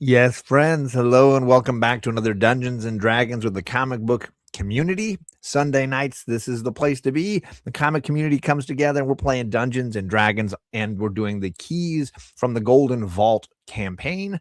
Yes, friends, hello and welcome back to another Dungeons and Dragons with the comic book community. Sunday nights, this is the place to be. The comic community comes together and we're playing Dungeons and Dragons, and we're doing the Keys from the Golden Vault campaign.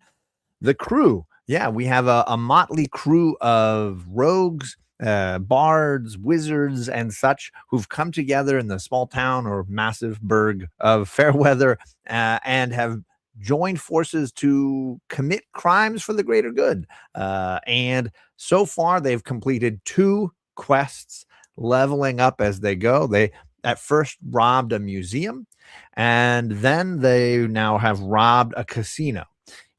The crew, yeah, we have a motley crew of rogues, bards, wizards, and such who've come together in the small town or massive burg of Fairweather and have joined forces to commit crimes for the greater good. And so far, they've completed 2 quests, leveling up as they go. They at first robbed a museum, and then they now have robbed a casino.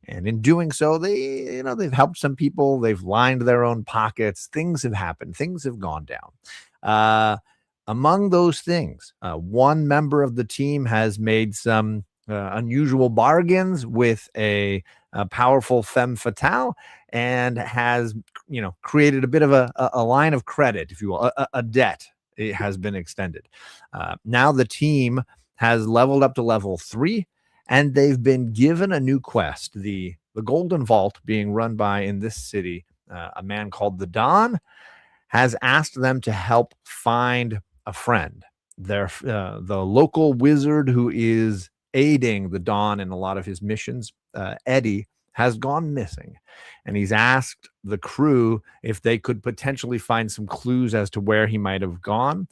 And in doing so, they've helped some people. They've lined their own pockets. Things have happened. Things have gone down. Among those things, one member of the team has made some unusual bargains with a powerful femme fatale, and has, created a bit of a line of credit, if you will, a debt. It has been extended. Now the team has leveled up to level 3, and they've been given a new quest. The Golden Vault, being run by, in this city, a man called the Don, has asked them to help find a friend. The local wizard who is aiding the Don in a lot of his missions, Eddie, has gone missing, and he's asked the crew if they could potentially find some clues as to where he might have gone,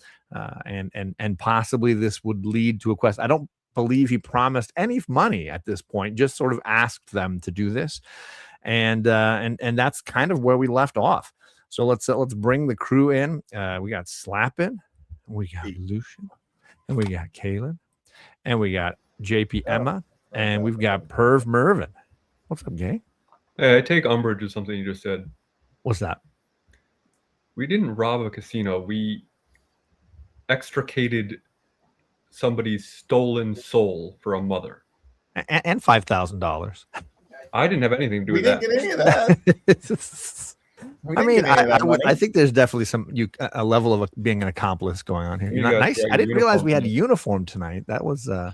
and possibly this would lead to a quest. I don't believe he promised any money at this point, just sort of asked them to do this, and that's kind of where we left off. So let's bring the crew in. We got Slappin', we got Lucian, and we got Kaylin, and we got JP Emma, and we've got Perv Mervin. What's up, Gay? Hey, I take umbrage with something you just said. What's that? We didn't rob a casino. We extricated somebody's stolen soul for a mother. And $5,000. I didn't have anything to do with that. We didn't get any of that. I think there's definitely a level of being an accomplice going on here. You're not nice. I didn't realize we had a uniform tonight. That was I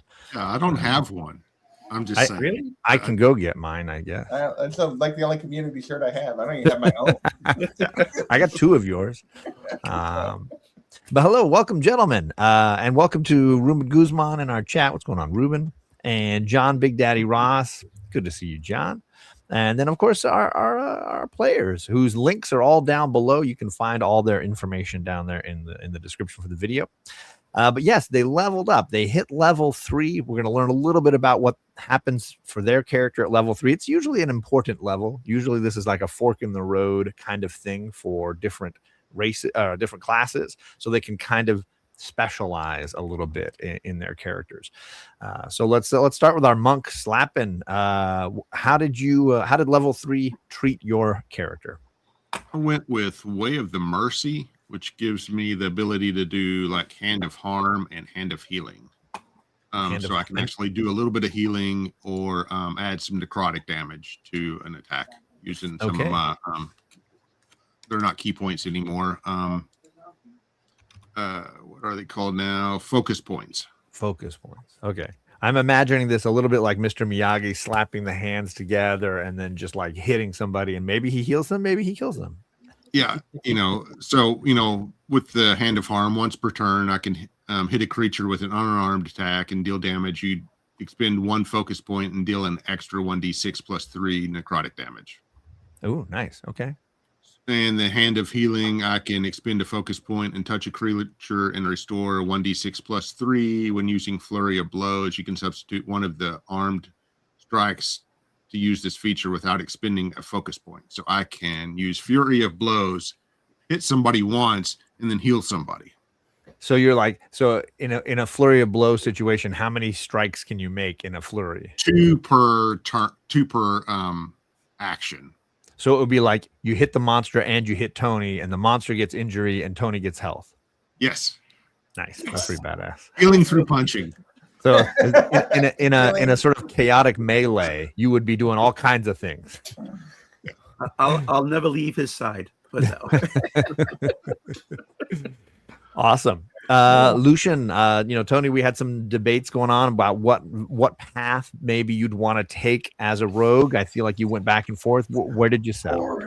don't have one. I'm just saying. Really? I can go get mine, I guess. It's like the only community shirt I have. I don't even have my own. I got 2 of yours. But hello, welcome, gentlemen, and welcome to Ruben Guzman in our chat. What's going on, Ruben? And John Big Daddy Ross. Good to see you, John. And then, of course, our players, whose links are all down below. You can find all their information down there in the description for the video. But yes, they leveled up. They hit level 3. We're going to learn a little bit about what happens for their character at level 3. It's usually an important level. Usually this is like a fork in the road kind of thing for different races, different classes, so they can kind of specialize a little bit in their characters. So let's start with our monk Slappin'. How did level 3 treat your character? I went with Way of the Mercy, which gives me the ability to do like Hand of Harm and Hand of Healing. So I can actually do a little bit of healing or add some necrotic damage to an attack using some of my they're not key points anymore. What are they called now? Focus points. Focus points. Okay. I'm imagining this a little bit like Mr. Miyagi slapping the hands together and then just like hitting somebody, and maybe he heals them, maybe he kills them. Yeah, so with the Hand of Harm, once per turn, I can hit a creature with an unarmed attack and deal damage. You expend 1 focus point and deal an extra 1d6 plus 3 necrotic damage. Oh, nice. Okay. And the Hand of Healing, I can expend a focus point and touch a creature and restore 1d6 plus 3. When using Flurry of Blows, you can substitute one of the armed strikes to use this feature without expending a focus point. So I can use Fury of Blows, hit somebody once, and then heal somebody. So you're like, in a Flurry of Blows situation, how many strikes can you make in a flurry? 2 per turn, 2 per action. So it would be like you hit the monster and you hit Tony, and the monster gets injury and Tony gets health. Yes. Nice. That's pretty badass. Healing through punching. So in a sort of chaotic melee, you would be doing all kinds of things. I'll never leave his side. Awesome. Lucian, Tony, we had some debates going on about what path maybe you'd want to take as a rogue. I feel like you went back and forth. Where did you settle?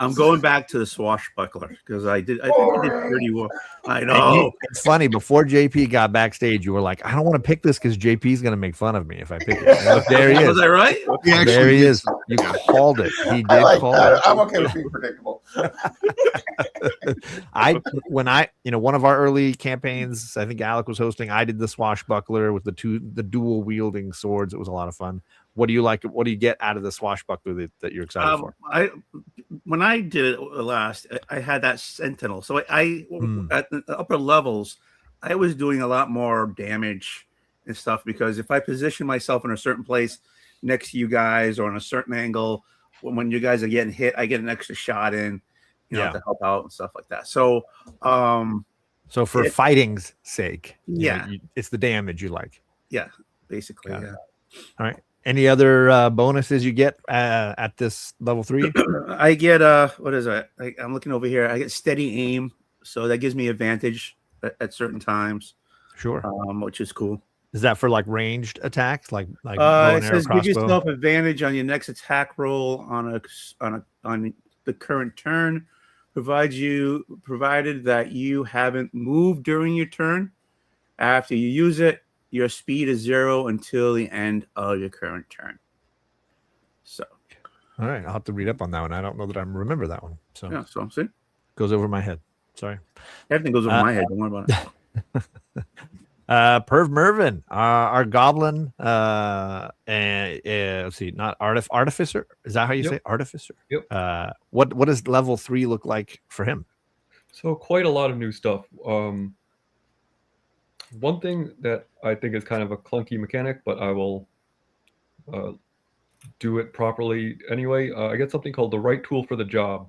I'm going back to the swashbuckler because I think I did pretty well. I And know. it's funny, before JP got backstage, you were like, I don't want to pick this because JP's going to make fun of me if I pick it. And look, there he is. Was I right? He actually There he did. is. You called it. He I did like call that. it. I'm okay with being predictable. One of our early campaigns, I think Alec was hosting, I did the swashbuckler with the dual wielding swords. It was a lot of fun. What do you like? What do you get out of the swashbuckler that you're excited for? When I did it last, I had that sentinel. So at the upper levels, I was doing a lot more damage and stuff because if I position myself in a certain place next to you guys or on a certain angle, when you guys are getting hit, I get an extra shot in, to help out and stuff like that. So, so for fighting's sake, yeah, it's the damage you like. Yeah, basically. Yeah. All right. Any other bonuses you get at this level 3? I get what is it? I'm looking over here. I get steady aim, so that gives me advantage at certain times. Sure. Which is cool. Is that for like ranged attacks, like it says give yourself advantage on your next attack roll on the current turn, provided that you haven't moved during your turn. After you use it, your speed is 0 until the end of your current turn. So, all right, I'll have to read up on that one. I don't know that I remember that one. So yeah, so see, goes over my head. Sorry, everything goes over my head. Don't worry about it. Perv Mervin, our goblin, and let's see, not artificer. Is that how you say artificer? Yep. What does level 3 look like for him? So quite a lot of new stuff. One thing that I think is kind of a clunky mechanic, but I will do it properly anyway. I get something called the right tool for the job.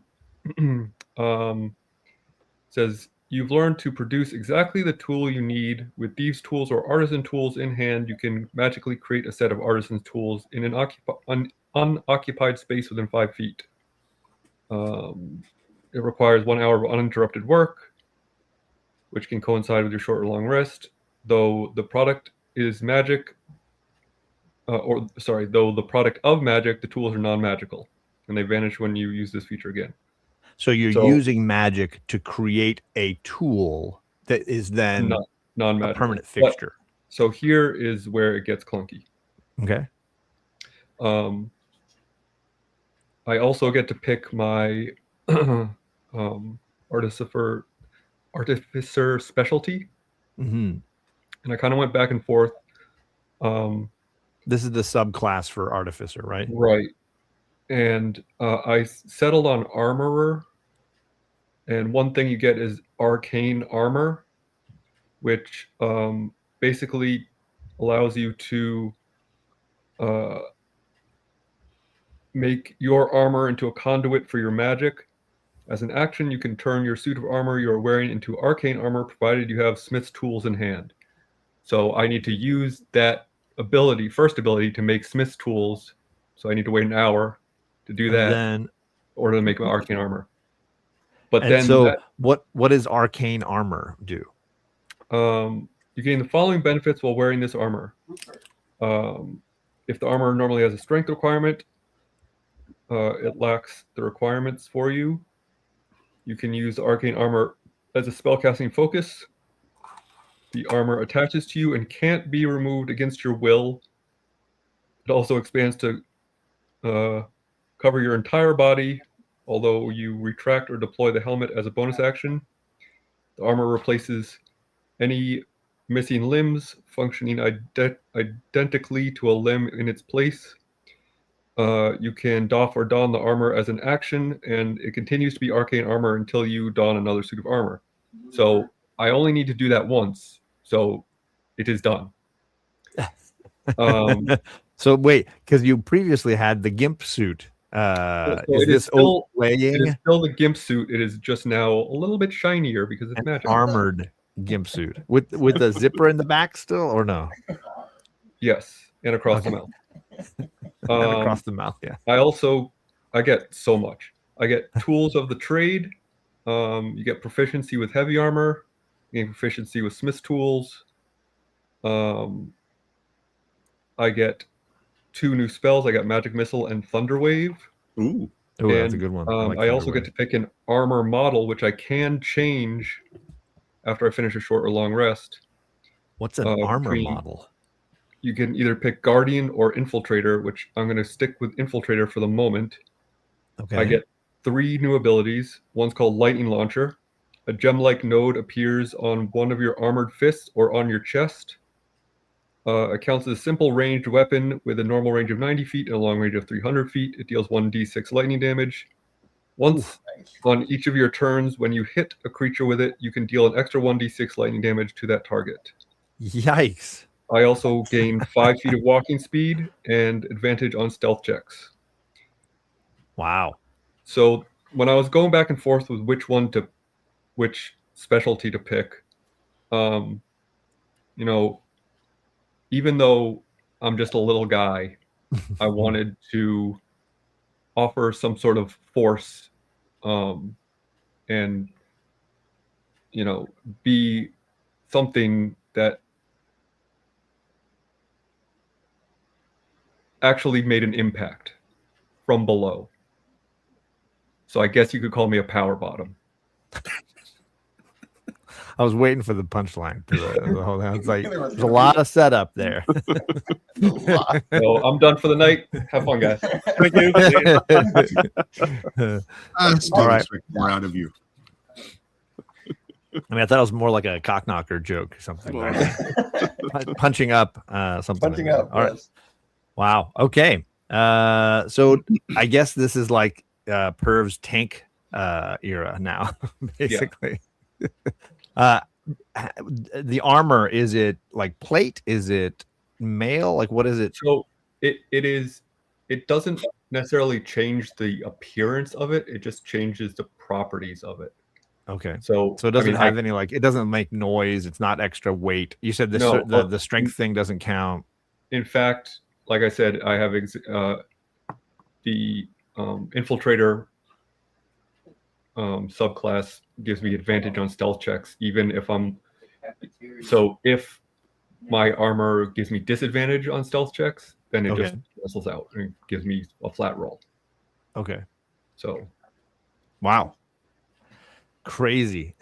Says you've learned to produce exactly the tool you need. With thieves' tools or artisan tools in hand, you can magically create a set of artisan tools in an unoccupied space within 5 feet. It requires 1 hour of uninterrupted work, which can coincide with your short or long rest. Though the product is magic, though the product of magic, the tools are non-magical, and they vanish when you use this feature again. So you're using magic to create a tool that is then non-magical, a permanent fixture. So here is where it gets clunky. Okay. I also get to pick my artificer specialty. Mm-hmm. And I kind of went back and forth. This is the subclass for artificer, right? Right. And I settled on armorer. And one thing you get is arcane armor, which basically allows you to make your armor into a conduit for your magic. As an action, you can turn your suit of armor you are wearing into arcane armor, provided you have smith's tools in hand. So I need to use that first ability to make smith's tools. So I need to wait an hour to do that in order to make my arcane armor. But then what does arcane armor do? You gain the following benefits while wearing this armor. If the armor normally has a strength requirement, it lacks the requirements for you. You can use arcane armor as a spellcasting focus. The armor attaches to you and can't be removed against your will. It also expands to cover your entire body, although you retract or deploy the helmet as a bonus action. The armor replaces any missing limbs, functioning identically to a limb in its place. You can doff or don the armor as an action, and it continues to be arcane armor until you don another suit of armor. So I only need to do that once, so it is done. So wait, because you previously had the gimp suit. Is this still the gimp suit? It is just now a little bit shinier because it's magic. Armored gimp suit with a zipper in the back still, or no? Yes, and across the mouth. Across the mouth, yeah. I get so much. I get tools of the trade. You get proficiency with heavy armor. gain proficiency with Smith's tools. I get 2 new spells. I got Magic Missile and Thunder Wave. Ooh. Oh, that's a And, good one. I also get to pick an armor model, which I can change after I finish a short or long rest. What's an armor between- model? You can either pick Guardian or Infiltrator, which I'm going to stick with Infiltrator for the moment. Okay. I get 3 new abilities. One's called Lightning Launcher. A gem-like node appears on one of your armored fists or on your chest. It counts as a simple ranged weapon with a normal range of 90 feet and a long range of 300 feet. It deals 1d6 lightning damage. Once Nice. on each of your turns, when you hit a creature with it, you can deal an extra 1d6 lightning damage to that target. Yikes. I also gain 5 feet of walking speed and advantage on stealth checks. Wow. So when I was going back and forth with which specialty to pick, even though I'm just a little guy, I wanted to offer some sort of force, and be something that actually made an impact from below. So I guess you could call me a power bottom. I was waiting for the punchline to the whole thing. It's like There was there's a lot of setup there. So I'm done for the night. Have fun, guys. Thank you. I still All right. expect more out of you. I mean, I thought it was more like a cock knocker joke or something. Right? Punching up, something. Punching like that. up. All right. Yes. Wow. Okay. So I guess this is like Perv's tank era now, basically. The armor, is it like plate? Is it mail? Like what is it? So it doesn't necessarily change the appearance of it. It just changes the properties of it. Okay. So So it doesn't have any like it doesn't make noise. It's not extra weight. You said this No, the strength thing doesn't count. in fact, like I said, I have the infiltrator subclass gives me advantage on stealth checks, even if if my armor gives me disadvantage on stealth checks, then it just cancels out and gives me a flat roll. Okay. So Wow. Crazy.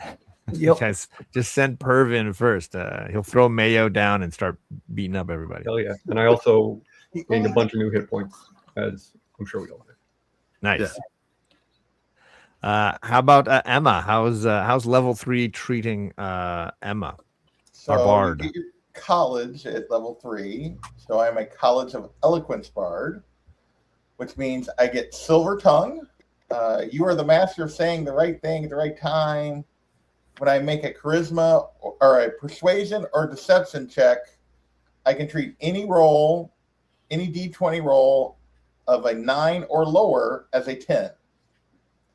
You guys just send Perv in first. He'll throw Mayo down and start beating up everybody. hell yeah. And I also gained a bunch of new hit points, as I'm sure we all did. Nice. How about Emma? How's level 3 treating Emma? So Our bard. you get your college at level 3. So I'm a College of Eloquence bard, which means I get Silver Tongue. You are the master of saying the right thing at the right time. When I make a charisma or a persuasion or deception check, I can treat any roll, any D20 roll of a 9 or lower as a 10.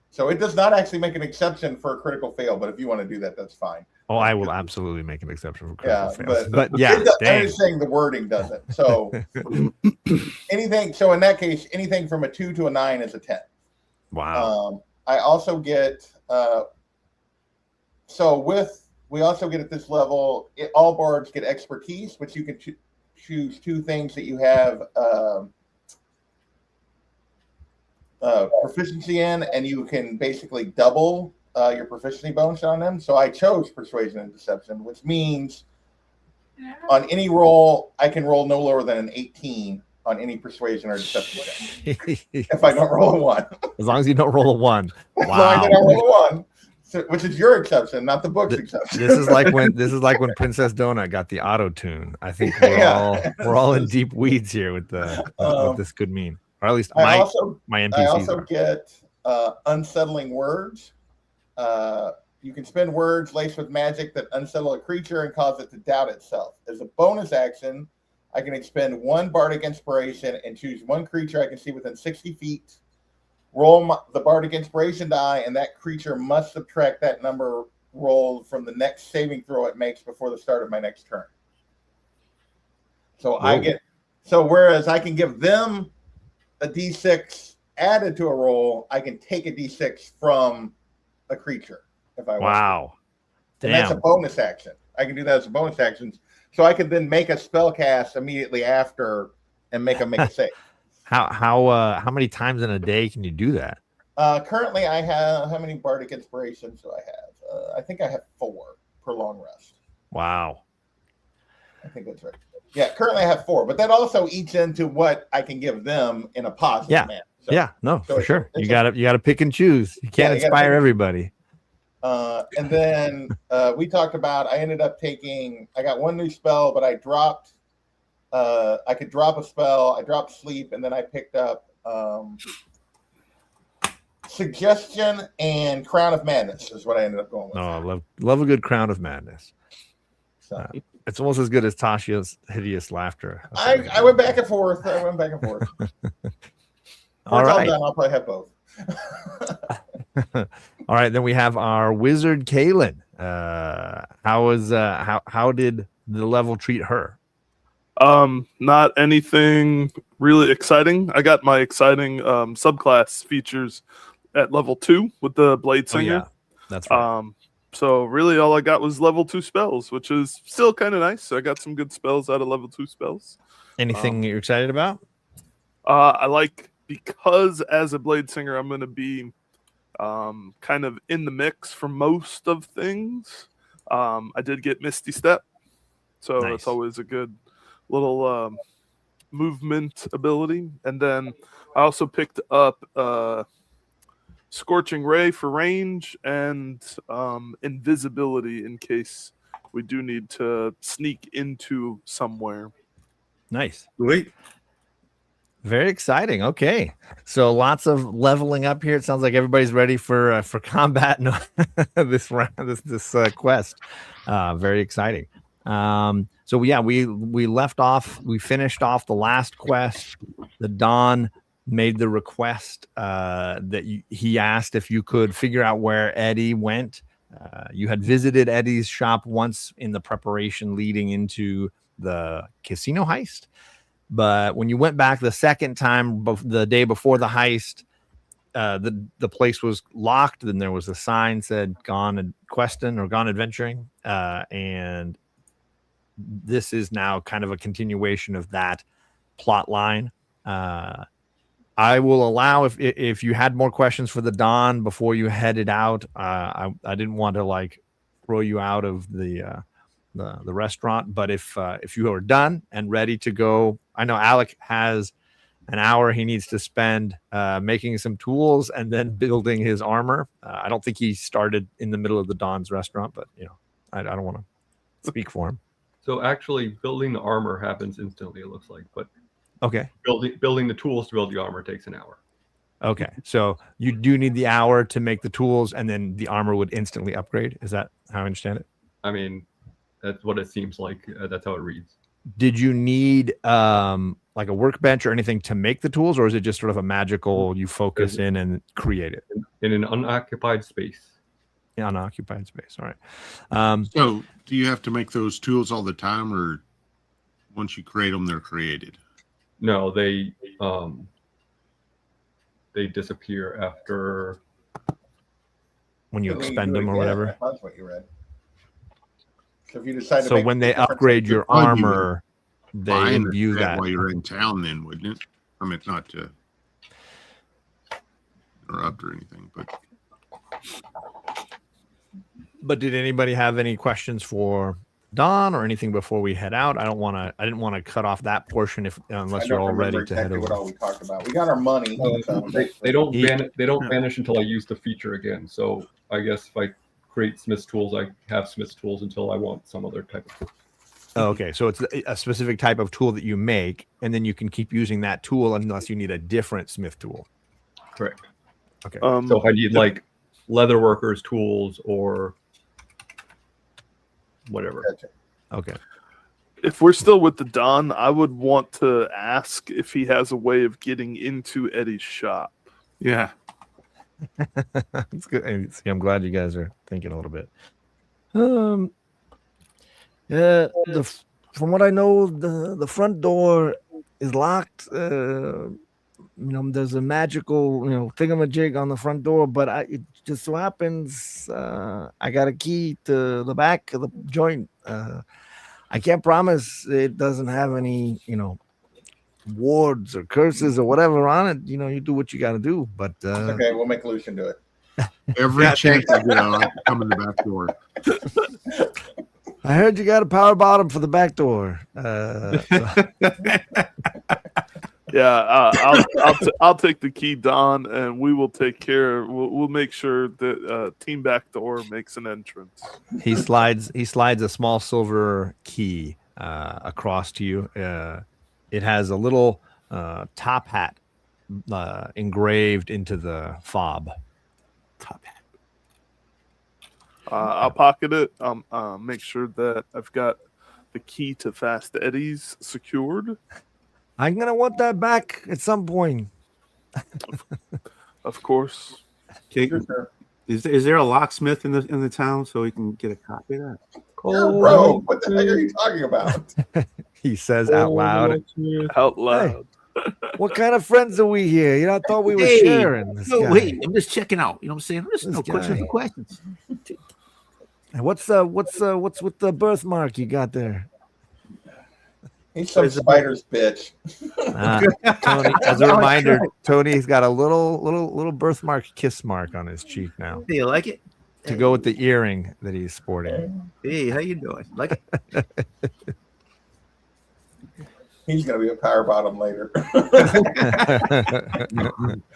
So it does not actually make an exception for a critical fail, but if you want to do that, that's fine. Oh, I will absolutely make an exception for critical fails. but yeah, I'm dang. just saying the wording doesn't. So anything. So in that case, anything from a 2 to a 9 is a 10. Wow. I also get. We also get at this level. All bards get expertise, which you can choose 2 things that you have proficiency in, and you can basically double your proficiency bonus on them. So I chose persuasion and deception, which means on any roll, I can roll no lower than an 18 on any persuasion or deception check. If I don't roll a 1. As long as you don't roll a 1. As long as I don't Wow. roll a 1. So, which is your exception, not the book's exception. This is like when Princess Donut got the auto tune. I think we're all in deep weeds here with what this could mean, or at least my NPCs. I also are. get unsettling words. You can spend words laced with magic that unsettle a creature and cause it to doubt itself. As a bonus action, I can expend 1 bardic inspiration and choose 1 creature I can see within 60 feet. Roll the bardic inspiration die, and that creature must subtract that number rolled from the next saving throw it makes before the start of my next turn. So whereas I can give them a d6 added to a roll, I can take a d6 from a creature if I want. Wow. And that's a Damn. bonus action. I can do that as a bonus action. So I could then make a spell cast immediately after and make a save. How many times in a day can you do that? Currently, I have, how many bardic inspirations do I have? I think I have 4 per long rest. Wow. I think that's right. Yeah, currently I have 4, but that also eats into what I can give them in a positive manner. So, Yeah, no, so for sure. You gotta pick and choose. You can't inspire everybody. And then we talked about, I ended up I got 1 new spell, but I dropped, I could drop a spell. I dropped sleep, and then I picked up suggestion and Crown of Madness is what I ended up going with. No, I love a good Crown of Madness. So. It's almost as good as Tasha's hideous laughter. I went back and forth. All right. Done, I'll probably have both. All right, then we have our wizard Kaylin. How did the level treat her? Not anything really exciting. I got my exciting subclass features at level 2 with the Blade Singer. Oh, yeah. That's right. So really all I got was level 2 spells, which is still kind of nice. So I got some good spells out of level 2 spells. Anything you're excited about? I like, because as a Blade Singer, I'm going to be kind of in the mix for most of things. I did get Misty Step, so Nice. That's always a good little movement ability. And then I also picked up Scorching Ray for range and invisibility in case we do need to sneak into somewhere. Nice. Wait. Very exciting. Okay, so lots of leveling up here. It sounds like everybody's ready for combat. No, this round, this quest. Very exciting. So we left off. We finished off the last quest. The Don made the request that he asked if you could figure out where Eddie went. You had visited Eddie's shop once in the preparation leading into the casino heist. But when you went back the second time, the day before the heist, the place was locked. Then there was a sign said "Gone questing" or "Gone adventuring," and this is now kind of a continuation of that plot line. I will allow if you had more questions for the Don before you headed out. I didn't want to throw you out of the restaurant, but if you are done and ready to go, I know Alec has an hour he needs to spend making some tools and then building his armor. I don't think he started in the middle of the Don's restaurant, but I don't want to speak for him. So actually, building the armor happens instantly. It looks like, but okay, building the tools to build the armor takes an hour. Okay, so you do need the hour to make the tools, and then the armor would instantly upgrade. Is that how I understand it? I mean, that's what it seems like. That's how it reads. Did you need like a workbench or anything to make the tools, or is it just sort of a magical you focus in and create it in an unoccupied space? Yeah, unoccupied space. All right. So do you have to make those tools all the time, or once you create them, they're created? No, they disappear after when you expend them or whatever. That's what you read. So if you decide so when they upgrade your armor, they view that while you're in town, then wouldn't it? I mean, not to interrupt or anything, but did anybody have any questions for Don or anything before we head out? I didn't want to cut off that portion unless you're all ready to head over. What all we talked about. We got our money. They don't vanish until I use the feature again. So I guess if I create Smith's tools, I have Smith's tools until I want some other type of tool. Oh, okay, so it's a specific type of tool that you make, and then you can keep using that tool unless you need a different Smith tool. Correct. Okay. So if I need like leather workers tools or whatever. Okay. If we're still with the Don, I would want to ask if he has a way of getting into Eddie's shop. Yeah. That's good. See, I'm glad you guys are thinking a little bit. From what I know, the front door is locked. there's a magical, thingamajig on the front door, but it just so happens I got a key to the back of the joint. I can't promise it doesn't have any, wards or curses or whatever on it. You do what you got to do. But Okay, we'll make Lucian do it. Every chance I get, I like to come in the back door. I heard you got a power bottom for the back door. I'll take the key, Don, and we will take care. We'll make sure that Team Backdoor makes an entrance. He slides a small silver key across to you. It has a little top hat engraved into the fob. Top hat. I'll pocket it. Make sure that I've got the key to Fast Eddie's secured. I'm gonna want that back at some point. Of course. Okay. Sure. Is there a locksmith in the town so we can get a copy of that? Yeah, bro, what the heck are you talking about? He says out loud. Out loud. What kind of friends are we here? I thought we were Hey, sharing. This guy. wait, I'm just checking out. You know what I'm saying? I'm just This questions guy. for questions. And what's with the birthmark you got there? He's some spider's bitch. Tony, as a reminder, Tony's got a little birthmark kiss mark on his cheek now Hey, you like it? to go with the earring that he's sporting. Hey, how you doing? Like it? He's gonna be a power bottom later. I'm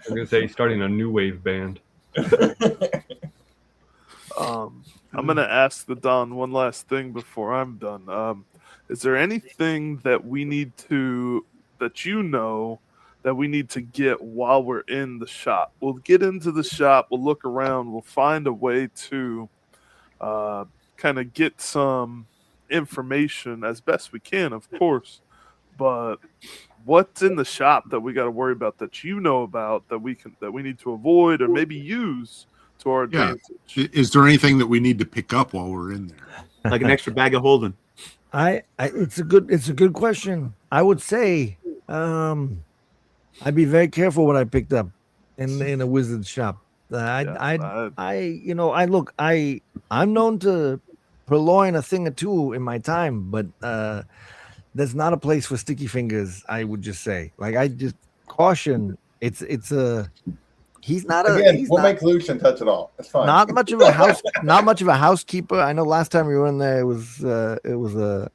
gonna say he's starting a new wave band. I'm gonna ask the Don one last thing before I'm done. Is there anything that we need to that we need to get while we're in the shop? We'll get into the shop, we'll look around, we'll find a way to kind of get some information as best we can, of course. But what's in the shop that we got to worry about that about that we need to avoid or maybe use to our advantage? Is there anything that we need to pick up while we're in there? Like an extra bag of holding. It's a good question. I would say I'd be very careful what I picked up in a wizard's shop. I'm known to purloin a thing or two in my time, but there's not a place for sticky fingers. I would just say, I just caution. He's not We'll make Lucian touch it all. It's fine. not much of a housekeeper. I know last time we were in there, it was a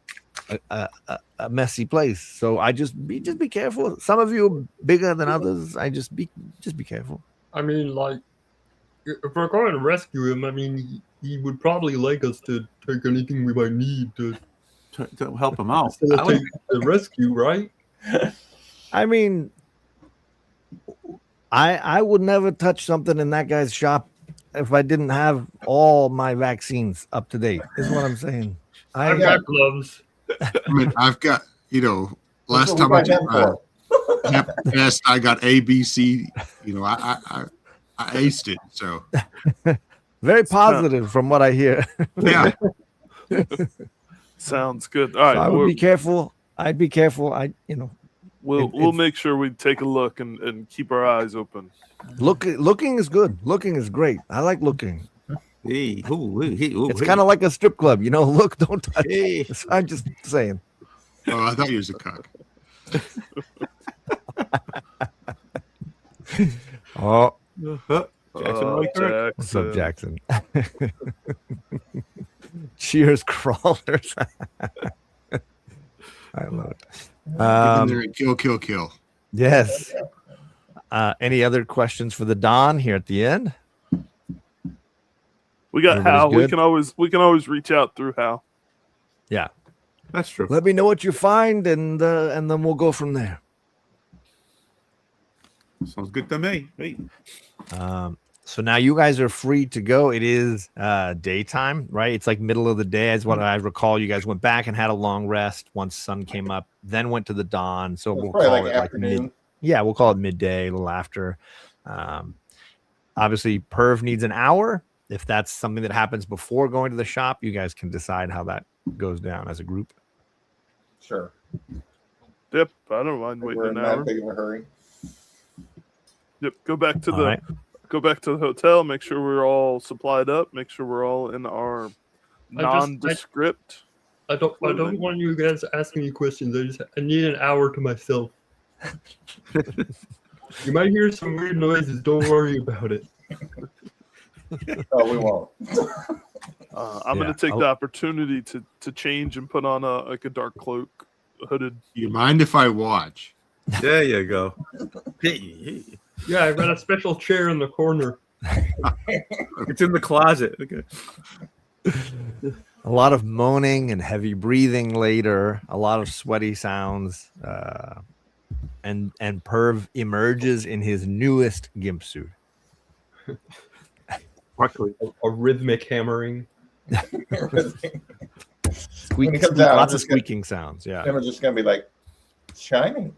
messy place. So I just be careful. Some of you are bigger than others. I just be careful. I mean, if we're going to rescue him, I mean, he would probably like us to take anything we might need to help him out. facilitate the rescue, right? I mean, I would never touch something in that guy's shop if I didn't have all my vaccines up to date, is what I'm saying. I've got gloves. I mean, I've got, last That's time what I we took got my test, I got A, B, C. I aced it. So Very positive from what I hear. yeah, Sounds good. All right, So I would be careful. I'd be careful. we'll make sure we take a look and keep our eyes open. Looking is good. Looking is great. I like looking. Hey, It's kind of like a strip club, look, don't touch. Hey. I'm just saying. oh, I thought you was a cock. Oh, Jackson, what's up, Jackson? Cheers, crawlers. I love it. Get in there and kill. Yes. Any other questions for the Don here at the end? We got Everybody's Hal. good? We can always reach out through Hal. Yeah. That's true. Let me know what you find, and then we'll go from there. Sounds good to me. Hey. So now you guys are free to go. It is daytime, right? It's like middle of the day, as what I recall. You guys went back and had a long rest once sun came up, then went to the dawn. So we'll Probably call like it afternoon. we'll call it midday, a little after. Obviously, Perv needs an hour. If that's something that happens before going to the shop, you guys can decide how that goes down as a group. Sure. Yep, I don't mind waiting We're an in hour. that big of a hurry. Yep. Go back to All the right. hotel. Make sure we're all supplied up. Make sure we're all in our nondescript. I don't want you guys asking me questions. I need an hour to myself. You might hear some weird noises. Don't worry about it. No, we won't. I'm Yeah. gonna take the opportunity to change and put on a dark cloak, hooded. You mind if I watch? There you go. Hey, Yeah, I got a special chair in the corner. it's in the closet. Okay. A lot of moaning and heavy breathing later, a lot of sweaty sounds, and Perv emerges in his newest gimp suit. A rhythmic hammering. When he comes out, Lots I'm of just gonna- squeaking sounds. Yeah. Then we're just gonna be like, shining.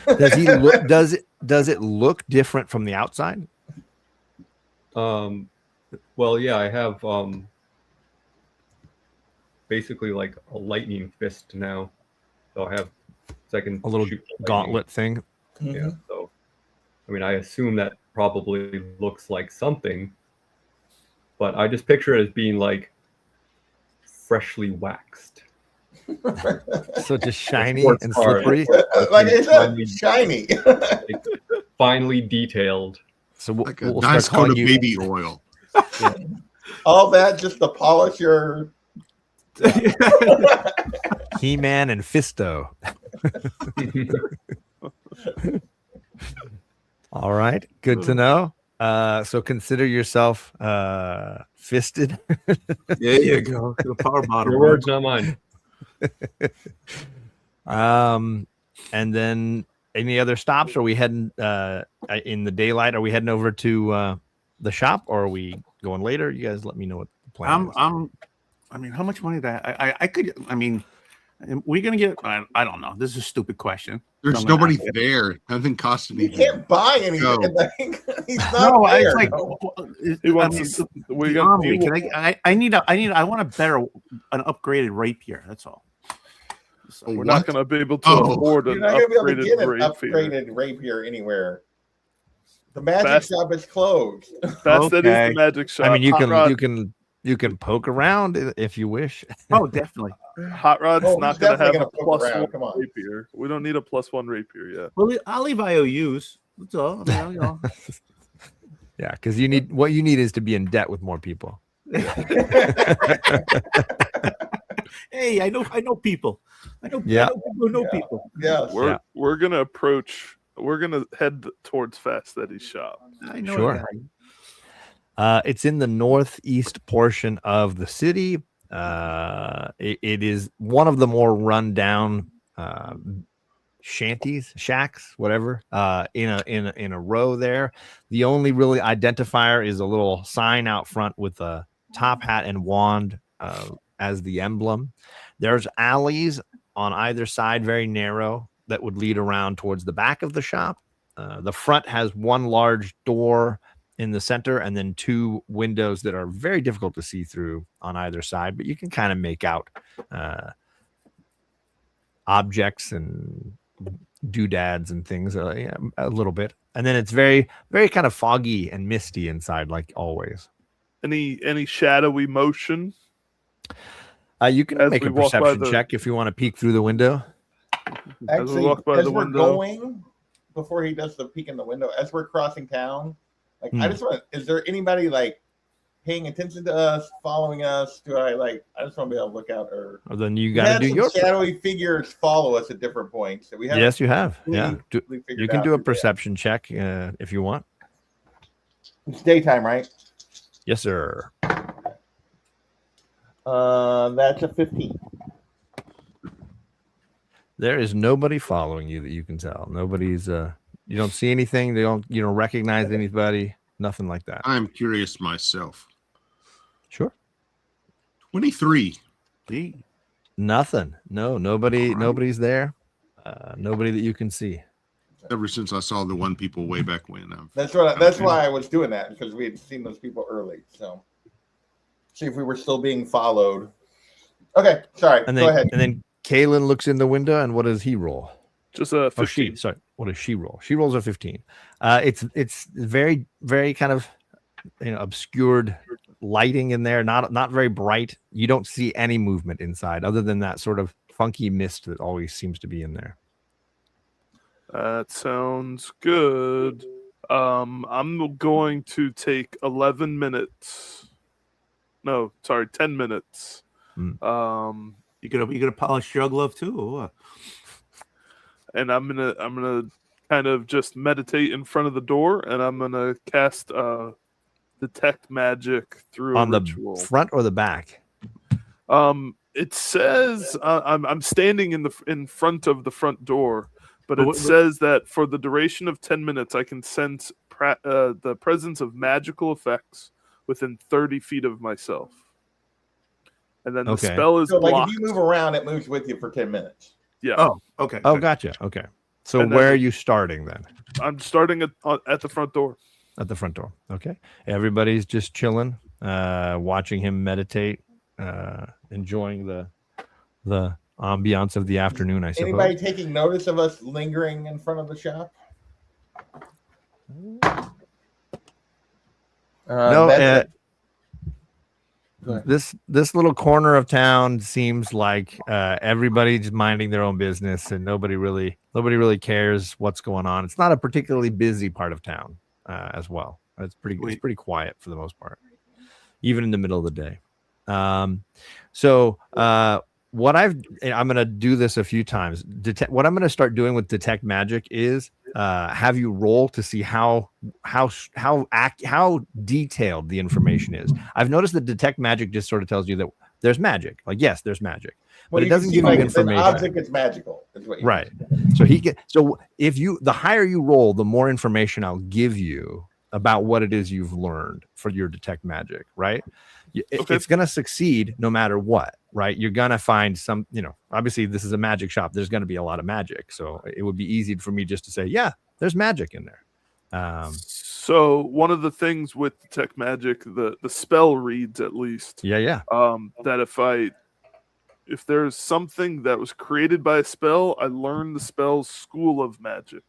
Does he look? Does it look different from the outside? Well, yeah, I have basically like a lightning fist now. So I have second A little shoot lightning. gauntlet thing. Yeah. So, I mean, I assume that probably looks like something, but I just picture it as being like freshly waxed. So just shiny Sports and car. slippery. Like it's not shiny. Finely detailed. So Like a we'll nice start coat calling of you. baby oil. All that just to polish your. He-Man and Fisto. All right, good to know. So consider yourself fisted. There you go. The power bottom. Your words, not mine. And then any other stops? Are we heading in the daylight? Are we heading over to the shop, or are we going later? You guys, let me know what the plan is. I mean, how much money that I could? I mean, we're gonna get. I don't know. This is a stupid question. There's I'm gonna nobody ask it. there. Nothing costs You anything. can't buy anything. No. Like, he's not No, there. it's like He wants I mean, to. We're the gonna. armory, I want a better, an upgraded rapier. That's all. So, We're What? not gonna be able to Oh. afford You're an not gonna be able to get an rapier. upgraded rapier anywhere. The magic Fast- shop is closed. That is Okay. the magic shop. I mean, Hot Rod, you can poke around if you wish. oh, definitely. Hot Rod's Oh, not he's gonna have definitely a gonna poke plus around. one Come on. rapier. We don't need a plus one rapier yet. Well, I'll leave IOUs. That's all. I mean, you know. Yeah, because what you need is to be in debt with more people. Hey, I know people. I know Yeah. people who know Yeah. people. Yes. We're gonna approach. We're gonna head towards Fast Eddie's shop. I know. Sure. a guy. It's in the northeast portion of the city. It is one of the more rundown shacks, whatever, in a row there. The only really identifier is a little sign out front with a top hat and wand as the emblem. There's alleys on either side, very narrow, that would lead around towards the back of the shop. The front has one large door in the center and then two windows that are very difficult to see through on either side, but you can kind of make out objects and doodads and things a little bit. And then it's very, very kind of foggy and misty inside, like always. Any shadowy motion? You can As make a we walk by perception the- check if you want to peek through the window. Actually, walk by as the we're window- going, before he does the peek in the window, as we're crossing town, like I Hmm. just want. Is there anybody like paying attention to us, following us? I just want to be able to look out, or Well, then you we got had to do some your. shadowy figures follow us at different points. So we have. Yes, you have. Yeah, completely figured you can out do a who they are. perception check if you want. It's daytime, right? Yes, sir. That's a 15. There is nobody following you that you can tell. Nobody's. You don't see anything. You don't recognize anybody. Nothing like that. I'm curious myself. Sure. 23. Gee. Nothing. No. Nobody. Nobody's there. Nobody that you can see. Ever since I saw the one people way back when. That's why I was doing that, because we had seen those people early. So see if we were still being followed. Okay, sorry. And Go then ahead. and then Kalen looks in the window, and what does he roll Just a 15. Or she, sorry, what does she roll? She rolls a 15. It's very, very kind of, obscured lighting in there, not very bright. You don't see any movement inside other than that sort of funky mist that always seems to be in there. That sounds good. I'm going to take 11 minutes. No, sorry, 10 minutes. You gonna polish your glove too, or what? And I'm gonna kind of just meditate in front of the door, and I'm gonna cast detect magic through On a the ritual. front or the back? It says I'm standing in front of the front door, but it What- says that for the duration of 10 minutes, I can sense the presence of magical effects within 30 feet of myself. And then the Okay. spell is So, like, blocked. if you move around, it moves with you for 10 minutes. Yeah, Oh, okay. Oh, good. gotcha. Okay. So And then where are the- you starting then? I'm starting at the front door. At the front door. Okay. Everybody's just chilling, watching him meditate, enjoying the ambiance of the afternoon, I suppose. Anybody taking notice of us lingering in front of the shop? No, That's it. Go ahead. this little corner of town seems like everybody's minding their own business and nobody really cares what's going on. It's not a particularly busy part of town as well. It's pretty quiet for the most part, even in the middle of the day. What I'm going to do this a few times. What I'm going to start doing with detect magic is have you roll to see how detailed the information is. I've noticed that detect magic just sort of tells you that there's magic. Like, yes, there's magic, but it you doesn't can see, give like, you it's an information. object is magical. Is what you Right. can see. So if the higher you roll, the more information I'll give you about what it is you've learned for your detect magic, right? Okay. It's going to succeed no matter what, right? You're going to find some, obviously this is a magic shop. There's going to be a lot of magic. So it would be easy for me just to say, yeah, there's magic in there. So one of the things with detect magic, the spell reads at least Yeah. that if there's something that was created by a spell, I learn the spell's school of magic.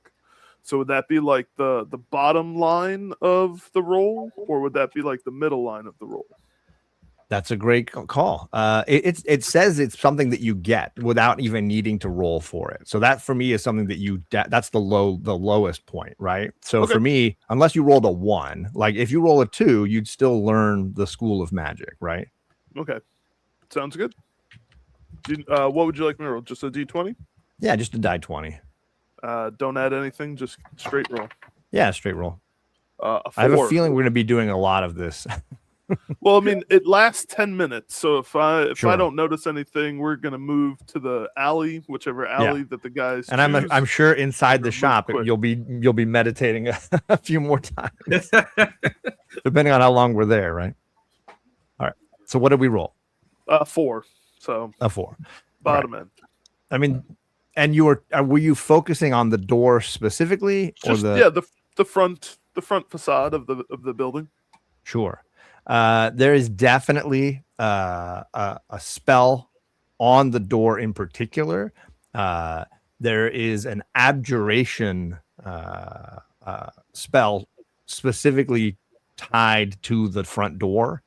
So would that be like the bottom line of the roll, or would that be like the middle line of the roll? That's a great call. It says it's something that you get without even needing to roll for it. So that for me is something that that's the lowest point, right? So Okay. for me, unless you rolled a 1, like if you roll a 2, you'd still learn the school of magic, right? Okay, sounds good. What would you like me to roll? Just a d20? Yeah, just a die 20. Don't add anything, just straight roll. Yeah, straight roll. A 4. I have a feeling we're going to be doing a lot of this. Well, I mean, it lasts 10 minutes. So if I Sure. don't notice anything, we're gonna move to the alley, whichever alley that the guys. And I'm choose. sure inside the Move shop quick. you'll be meditating a few more times, depending on how long we're there, right? All right. So what did we roll? 4. So A 4. bottom end. I mean, and were you focusing on the door specifically, Just or the front facade of the building. Sure. There is definitely a spell on the door in particular. There is an abjuration spell specifically tied to the front door.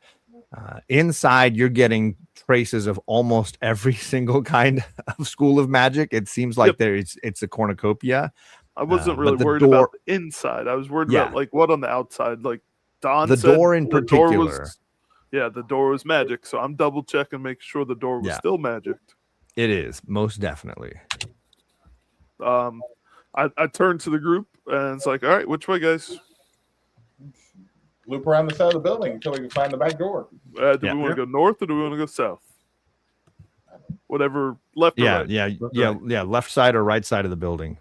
Inside, you're getting traces of almost every single kind of school of magic. It seems like it's a cornucopia. I wasn't but really the worried door- about the inside. I was worried about like what on the outside. Like Don The said, door in the particular. the door was magic. So I'm double checking, making sure the door was Yeah. still magic. It is most definitely. I turned to the group and it's like, all right, which way, guys? Loop around the side of the building until we can find the back door. Do Yeah. we want to go north or do we want to go south? Whatever, left or right. Yeah. Left side or right side of the building.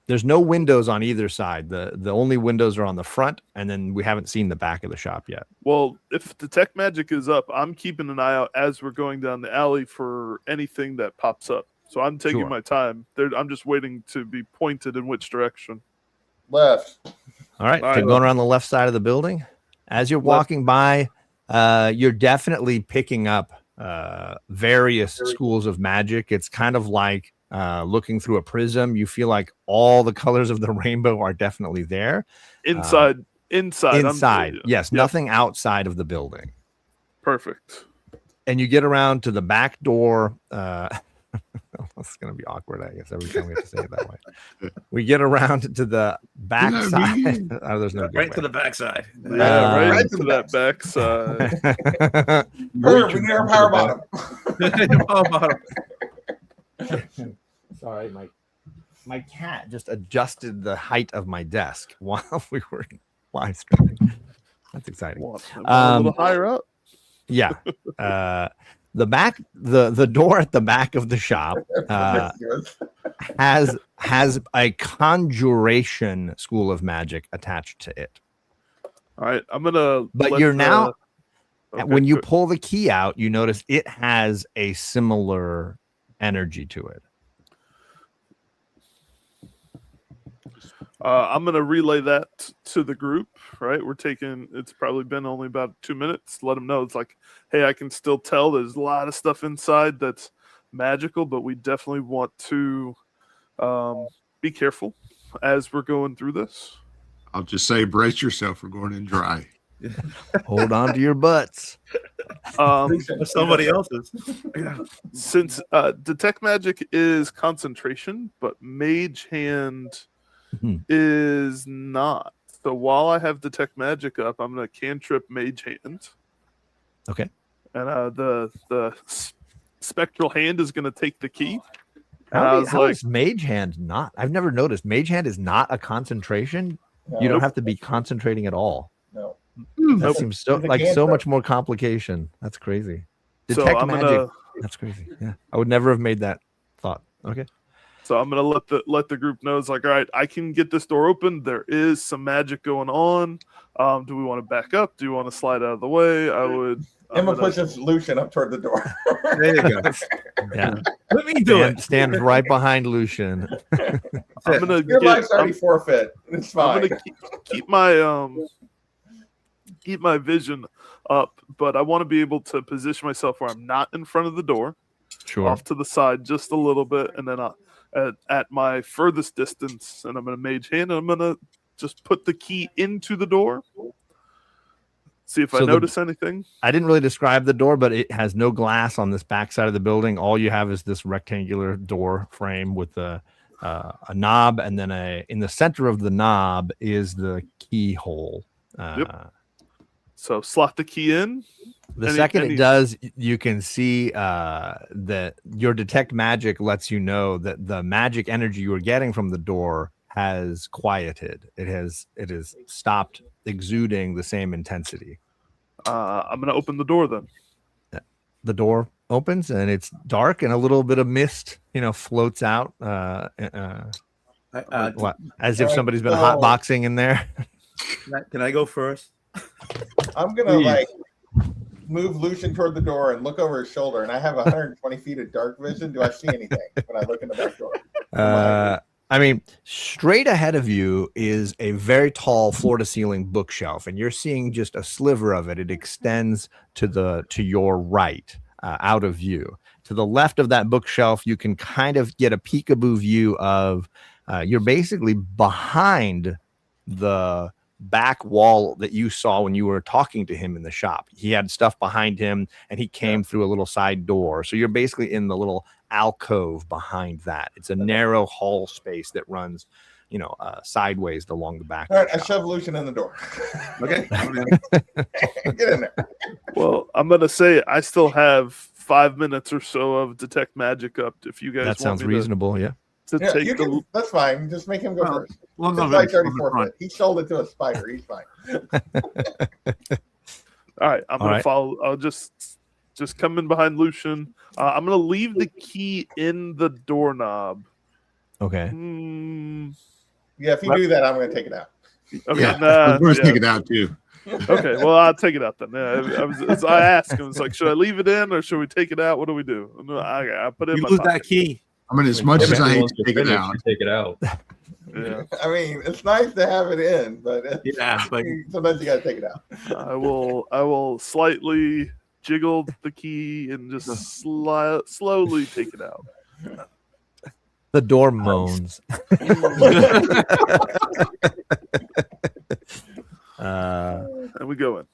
There's no windows on either side. The only windows are on the front, and then we haven't seen the back of the shop yet. Well, if detect magic is up, I'm keeping an eye out as we're going down the alley for anything that pops up. So I'm taking Sure. my time. I'm just waiting to be pointed in which direction. Left. All right, All so right. going around the left side of the building. As you're walking by, you're definitely picking up various schools of magic. It's kind of like looking through a prism, you feel like all the colors of the rainbow are definitely there. Inside. Inside, yes, Yep. nothing outside of the building. Perfect. And you get around to the back door. It's going to be awkward, I guess, every time we have to say it that way. We get around to the back side. Oh, there's no good Right way. to the backside. Yeah, right right into to the that backside. Herb, we need our power bottom. Sorry, my cat just adjusted the height of my desk while we were live streaming. That's exciting. A little higher up. Yeah. The door at the back of the shop has a conjuration school of magic attached to it. All right, I'm gonna. But let you're the- now Okay, when you good. pull the key out, you notice it has a similar energy to it. I'm gonna relay that to the group. Right, we're taking. It's probably been only about 2 minutes. Let them know it's like, hey, I can still tell there's a lot of stuff inside that's magical, but we definitely want to be careful as we're going through this. I'll just say, brace yourself. We're going in dry. Hold on to your butts. Somebody else's. Since detect magic is concentration, but mage hand Mhm. is not. So while I have detect magic up, I'm gonna cantrip mage hand. Okay. And the spectral hand is gonna take the key. And I was How like, is mage hand not? I've never noticed. Mage hand is not a concentration. You don't have to be concentrating at all. No. That Nope. seems so It's a like so cantrip. much more complication. That's crazy. So Detect I'm magic. gonna That's crazy. Yeah, I would never have made that thought. Okay. So I'm gonna let the group know. It's like, all right, I can get this door open. There is some magic going on. Do we want to back up? Do you want to slide out of the way? Emma pushes Lucian up toward the door. There you go. Yeah. Let me do it. Stand right behind Lucian. I'm gonna Your get, life's already forfeit. It's I'm fine. gonna keep my vision up, but I want to be able to position myself where I'm not in front of the door, Sure. off to the side just a little bit, and then at my furthest distance, and I'm gonna mage hand, and I'm gonna just put the key into the door. See if I So the- notice anything. I didn't really describe the door, but it has no glass on this back side of the building. All you have is this rectangular door frame with a knob, and then in the center of the knob is the keyhole. Yep. So slot the key in. The second it does, you can see that your detect magic lets you know that the magic energy you were getting from the door has quieted. It has stopped exuding the same intensity. I'm gonna open the door then. The door opens and it's dark, and a little bit of mist, floats out, as if somebody's been hotboxing in there. Can I go first? I'm gonna move Lucian toward the door and look over his shoulder, and I have 120 feet of dark vision. Do I see anything when I look in the back door? I mean, straight ahead of you is a very tall floor-to-ceiling bookshelf, and you're seeing just a sliver of it. It extends to your right, out of view. To the left of that bookshelf, you can kind of get a peekaboo view of. You're basically behind the back wall that you saw when you were talking to him in the shop. He had stuff behind him, and he came through a little side door. So you're basically in the little alcove behind that. It's a narrow hall space that runs, sideways along the back. All right, I shove Lucian in the door. Okay. Get in there. Well, I'm gonna say I still have 5 minutes or so of detect magic up. If you guys That sounds want me reasonable. Yeah. to Yeah, take you the can, that's fine. Just make him go first. Well, His no, life's already on the front. forfeit. He sold it to a spider. He's fine. All right, I'm All gonna right. follow. I'll just come in behind Lucian. I'm gonna leave the key in the doorknob. Okay. Yeah, if you do that, I'm going to take it out. Okay, Yeah, nah, we're yeah. take it out too. Okay, well I'll take it out then. Yeah, I asked him, it's like, should I leave it in or should we take it out? What do we do? I put it in You my lose pocket. that key. I mean, as much as I hate Once to you're take it finished, out, you take it out. Yeah, I mean, it's nice to have it in, but Yeah, but sometimes you got to take it out. I will slightly jiggle the key and just slowly take it out. The door moans. And we go in.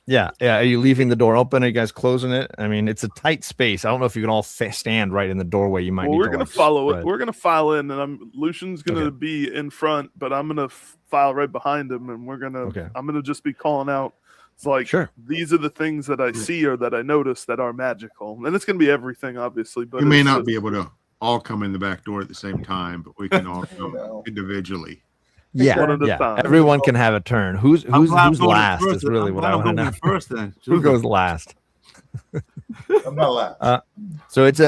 Yeah. Are you leaving the door open? Are you guys closing it? I mean, it's a tight space. I don't know if you can all stand right in the doorway. You might. Well, need we're to, gonna like, follow spread. it. We're gonna file in, and Lucian's gonna Okay. be in front, but I'm gonna file right behind him, and we're gonna. Okay. I'm gonna just be calling out. It's like, Sure. these are the things that I see or that I notice that are magical, and it's gonna be everything, obviously. But You may it's not just- be able to all come in the back door at the same time, but we can all come No. individually. Yeah. One at a Yeah. time. Everyone can have a turn. Who's I'm glad I'm going last first. is really I'm what glad I I'm want to going know. first then. Who goes last? I'm not allowed. So it's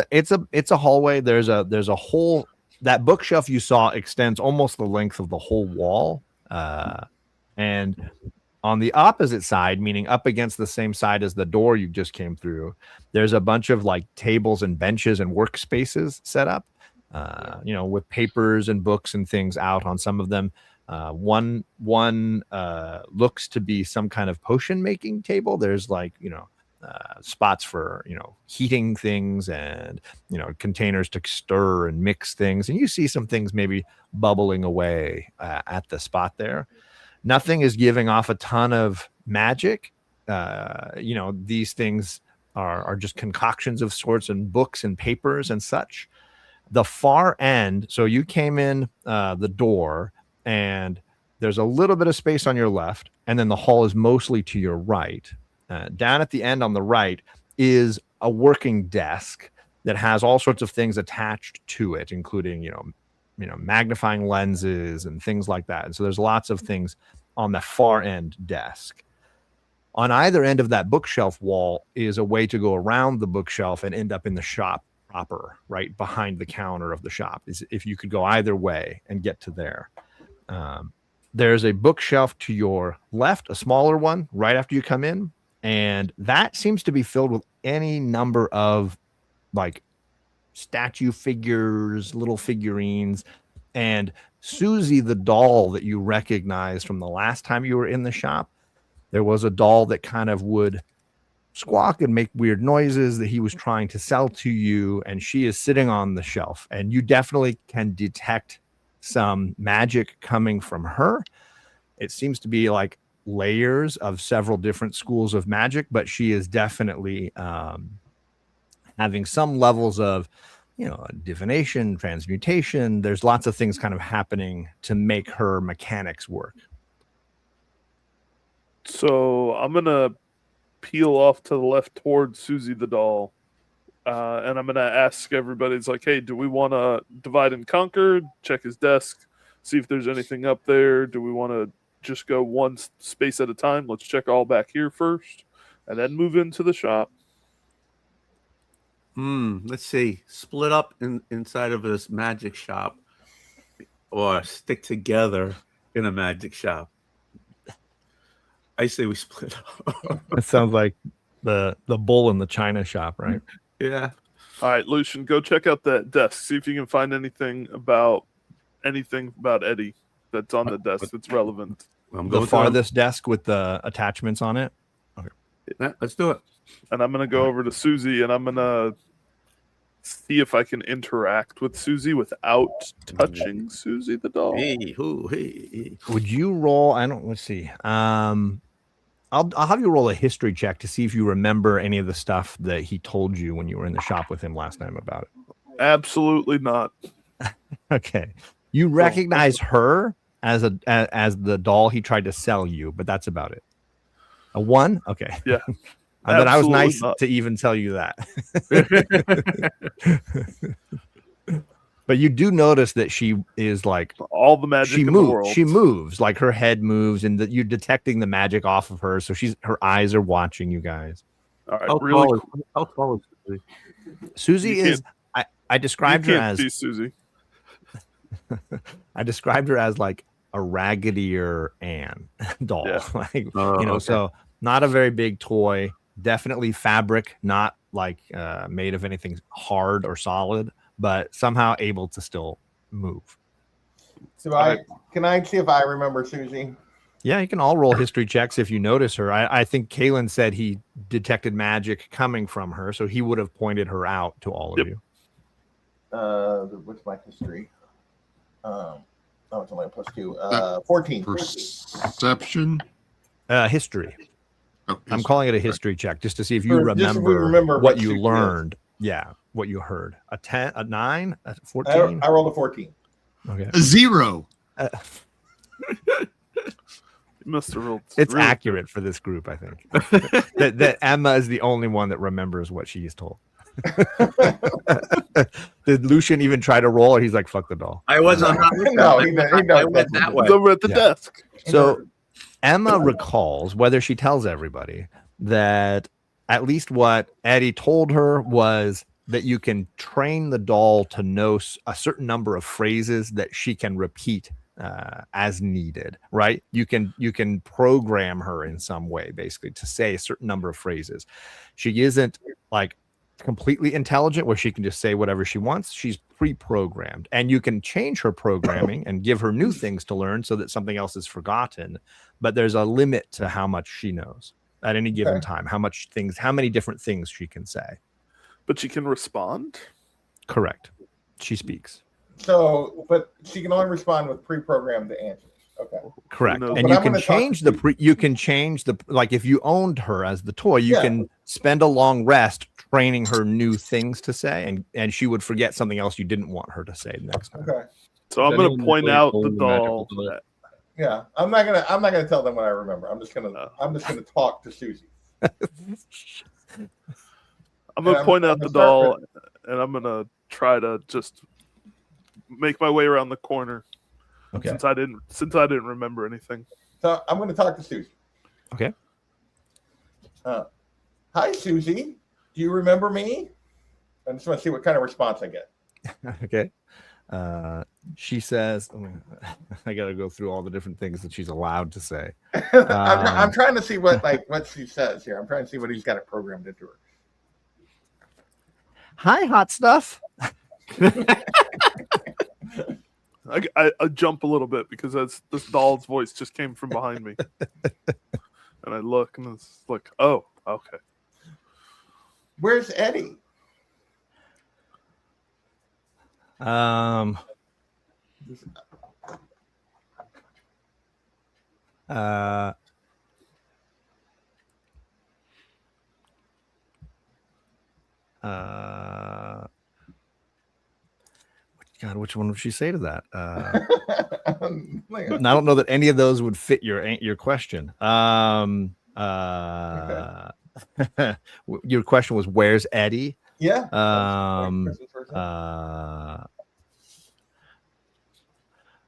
a hallway. There's a whole that bookshelf you saw extends almost the length of the whole wall, and on the opposite side, meaning up against the same side as the door you just came through, there's a bunch of like tables and benches and workspaces set up, with papers and books and things out on some of them. One looks to be some kind of potion making table. There's like spots for heating things and containers to stir and mix things, and you see some things maybe bubbling away at the spot there. Nothing is giving off a ton of magic. These things are just concoctions of sorts and books and papers and such. The far end, so you came in the door, and there's a little bit of space on your left, and then the hall is mostly to your right. Down at the end on the right is a working desk that has all sorts of things attached to it, including magnifying lenses and things like that. And so there's lots of things on the far end desk. On either end of that bookshelf wall is a way to go around the bookshelf and end up in the shop proper, right behind the counter of the shop. Is if you could go either way and get to there. There's a bookshelf to your left, a smaller one right after you come in, and that seems to be filled with any number of like statue figures, little figurines, and Susie the doll that you recognized from the last time you were in the shop. There was a doll that kind of would squawk and make weird noises that he was trying to sell to you, and she is sitting on the shelf, and you definitely can detect some magic coming from her. It seems to be like layers of several different schools of magic, but she is definitely having some levels of divination, transmutation. There's lots of things kind of happening to make her mechanics work. So I'm gonna peel off to the left towards Susie the doll, and I'm gonna ask everybody. It's like, hey, do we want to divide and conquer? Check his desk, see if there's anything up there. Do we want to just go one space at a time? Let's check all back here first, and then move into the shop. Let's see. Split up inside of this magic shop, or stick together in a magic shop. I say we split up. It sounds like the bull in the china shop, right? Yeah. All right, Lucian, go check out that desk. See if you can find anything about Eddie that's on the desk that's relevant. I'm The going farthest desk with the attachments on it. Yeah, let's do it. And I'm gonna go over to Susie, and I'm gonna see if I can interact with Susie without touching Susie the doll. Hey. Would you roll? Let's see. I'll have you roll a history check to see if you remember any of the stuff that he told you when you were in the shop with him last time about it. Absolutely not. Okay. You recognize her as the doll he tried to sell you, but that's about it. A 1? Okay. Yeah. But I was Absolutely nice not. to even tell you that. But you do notice that she is like All the magic she in the moves. world. She moves, like her head moves, and that you're detecting the magic off of her. So her eyes are watching you guys. All right, How really. tall is Susie? Susie You is. I described her You can't as. see Susie. I described her as like a raggedier Anne doll. Yeah. Like Okay. so not a very big toy. Definitely fabric, not like made of anything hard or solid, but somehow able to still move. So can I see if I remember Susie? Yeah, you can all roll history checks if you notice her. I think Kalen said he detected magic coming from her, so he would have pointed her out to all of Yep. you. what's my history? Oh, it's only a +2. 14. Perception. History. Oh, I'm calling it a history check just to see if you Just if we remember, remember what what you she feels. learned. Yeah, what you heard. A 10, a 9, a 14. I rolled a 14. Okay. A 0. You must have rolled. It's really accurate for this group, I think. that Emma is the only one that remembers what she's told. Did Lucian even try to roll, or he's like, "Fuck the doll"? I wasn't. No, he I went that way. Over at the Yeah. desk. So Emma recalls, whether she tells everybody, that at least what Eddie told her was that you can train the doll to know a certain number of phrases that she can repeat as needed, right? You can program her in some way, basically, to say a certain number of phrases. She isn't like completely intelligent where she can just say whatever she wants. She's pre-programmed, and you can change her programming and give her new things to learn so that something else is forgotten. But there's a limit to how much she knows at any given time, how many different things she can say. But she can respond. Correct. She speaks. So, but she can only respond with pre-programmed answers. Okay. Correct. knows? And But you I'm can gonna talk change to you can change the, like if you owned her as the toy, you Yeah. can spend a long rest training her new things to say, and she would forget something else you didn't want her to say next time. Okay. So I'm Does going anyone to point really out own the the magical doll. doll? Yeah. I'm not gonna tell them what I remember. I'm just gonna talk to Susie. I'm going to I'm- point I'm out the gonna start doll, and I'm going to try to just make my way around the corner. Okay. Since I didn't remember anything. So I'm gonna talk to Susie. Okay. Hi, Susie. Do you remember me? I just want to see what kind of response I get. Okay. She says, I got to go through all the different things that she's allowed to say. I'm trying to see what she says here. I'm trying to see what he's got it programmed into her. Hi, hot stuff. I jump a little bit because this doll's voice just came from behind me. And I look and it's like, oh, okay. Where's Eddie? God, which one would she say to that? Like, And I don't know that any of those would fit your question. Your question was, where's Eddie? yeah.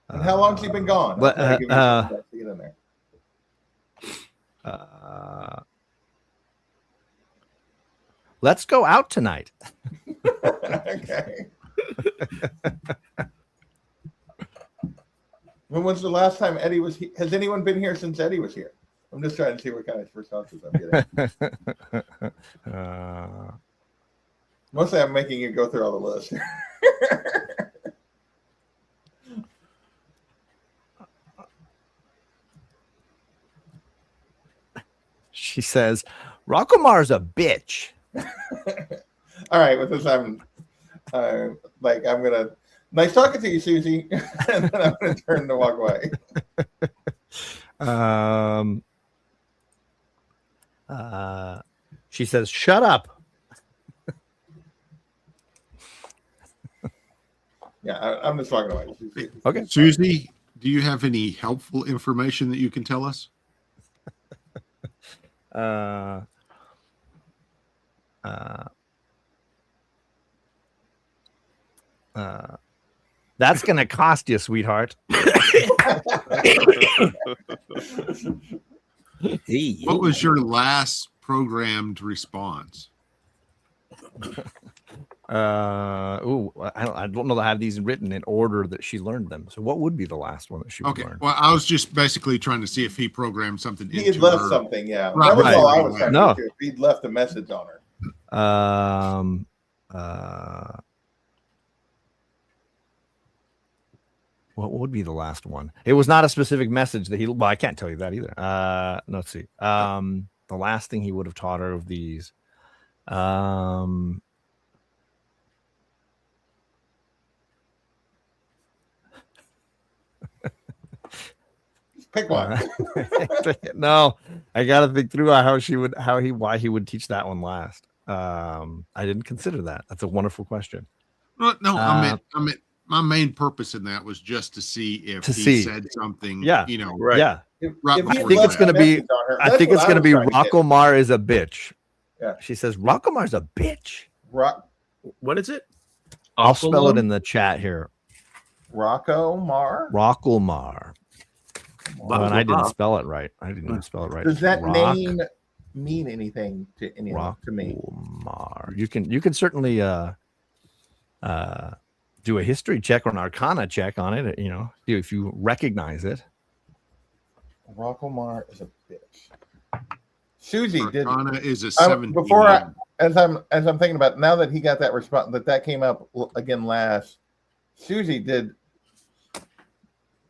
And how long's he been gone? But, I'll give you some stuff to get in there. Let's go out tonight. Okay. When was the last time Eddie was here? Has anyone been here since Eddie was here? I'm just trying to see what kind of responses I'm getting. Mostly I'm making you go through all the list. She says, Rockomar's a bitch. All right, with this I'm gonna nice talking to you, Susie, and then I'm gonna turn to walk away. She says, shut up. Yeah, I'm just walking away. Okay. Susie, do you have any helpful information that you can tell us? That's gonna cost you, sweetheart. What was your last programmed response? I don't know that I have these written in order that she learned them. So what would be the last one that she would Okay. learn? Well, I was just basically trying to see if he programmed something He into had left her. something, yeah. Right, That was right, all I right, was right. trying No. to do. He'd left a message on her. What would be the last one? It was not a specific message that well, I can't tell you that either. Let's see. The last thing he would have taught her of these. Pick one. No, I got to think through why he would teach that one last. I didn't consider that. That's a wonderful question. Well, no, I meant my main purpose in that was just to see if he said something. Yeah. You know, Right. Yeah. right If he before I think left it's gonna a be- message on her- I that's think what it's going to was be trying get. Rockomar is a bitch. Yeah. She says Rockomar's a bitch. What is it? I'll spell it in the chat here. Rocco Mar. Rockomar. Wow. And I didn't spell it right. I didn't even spell it right. Does that Rock- name mean anything to anyone? To me, Rockomar. You can certainly do a history check or an arcana check on it, you know, if you recognize it. Rocco Mar is a bitch. Susie did. Arcana is a 17. As I'm thinking about it, now that he got that response, that came up again last. Susie, did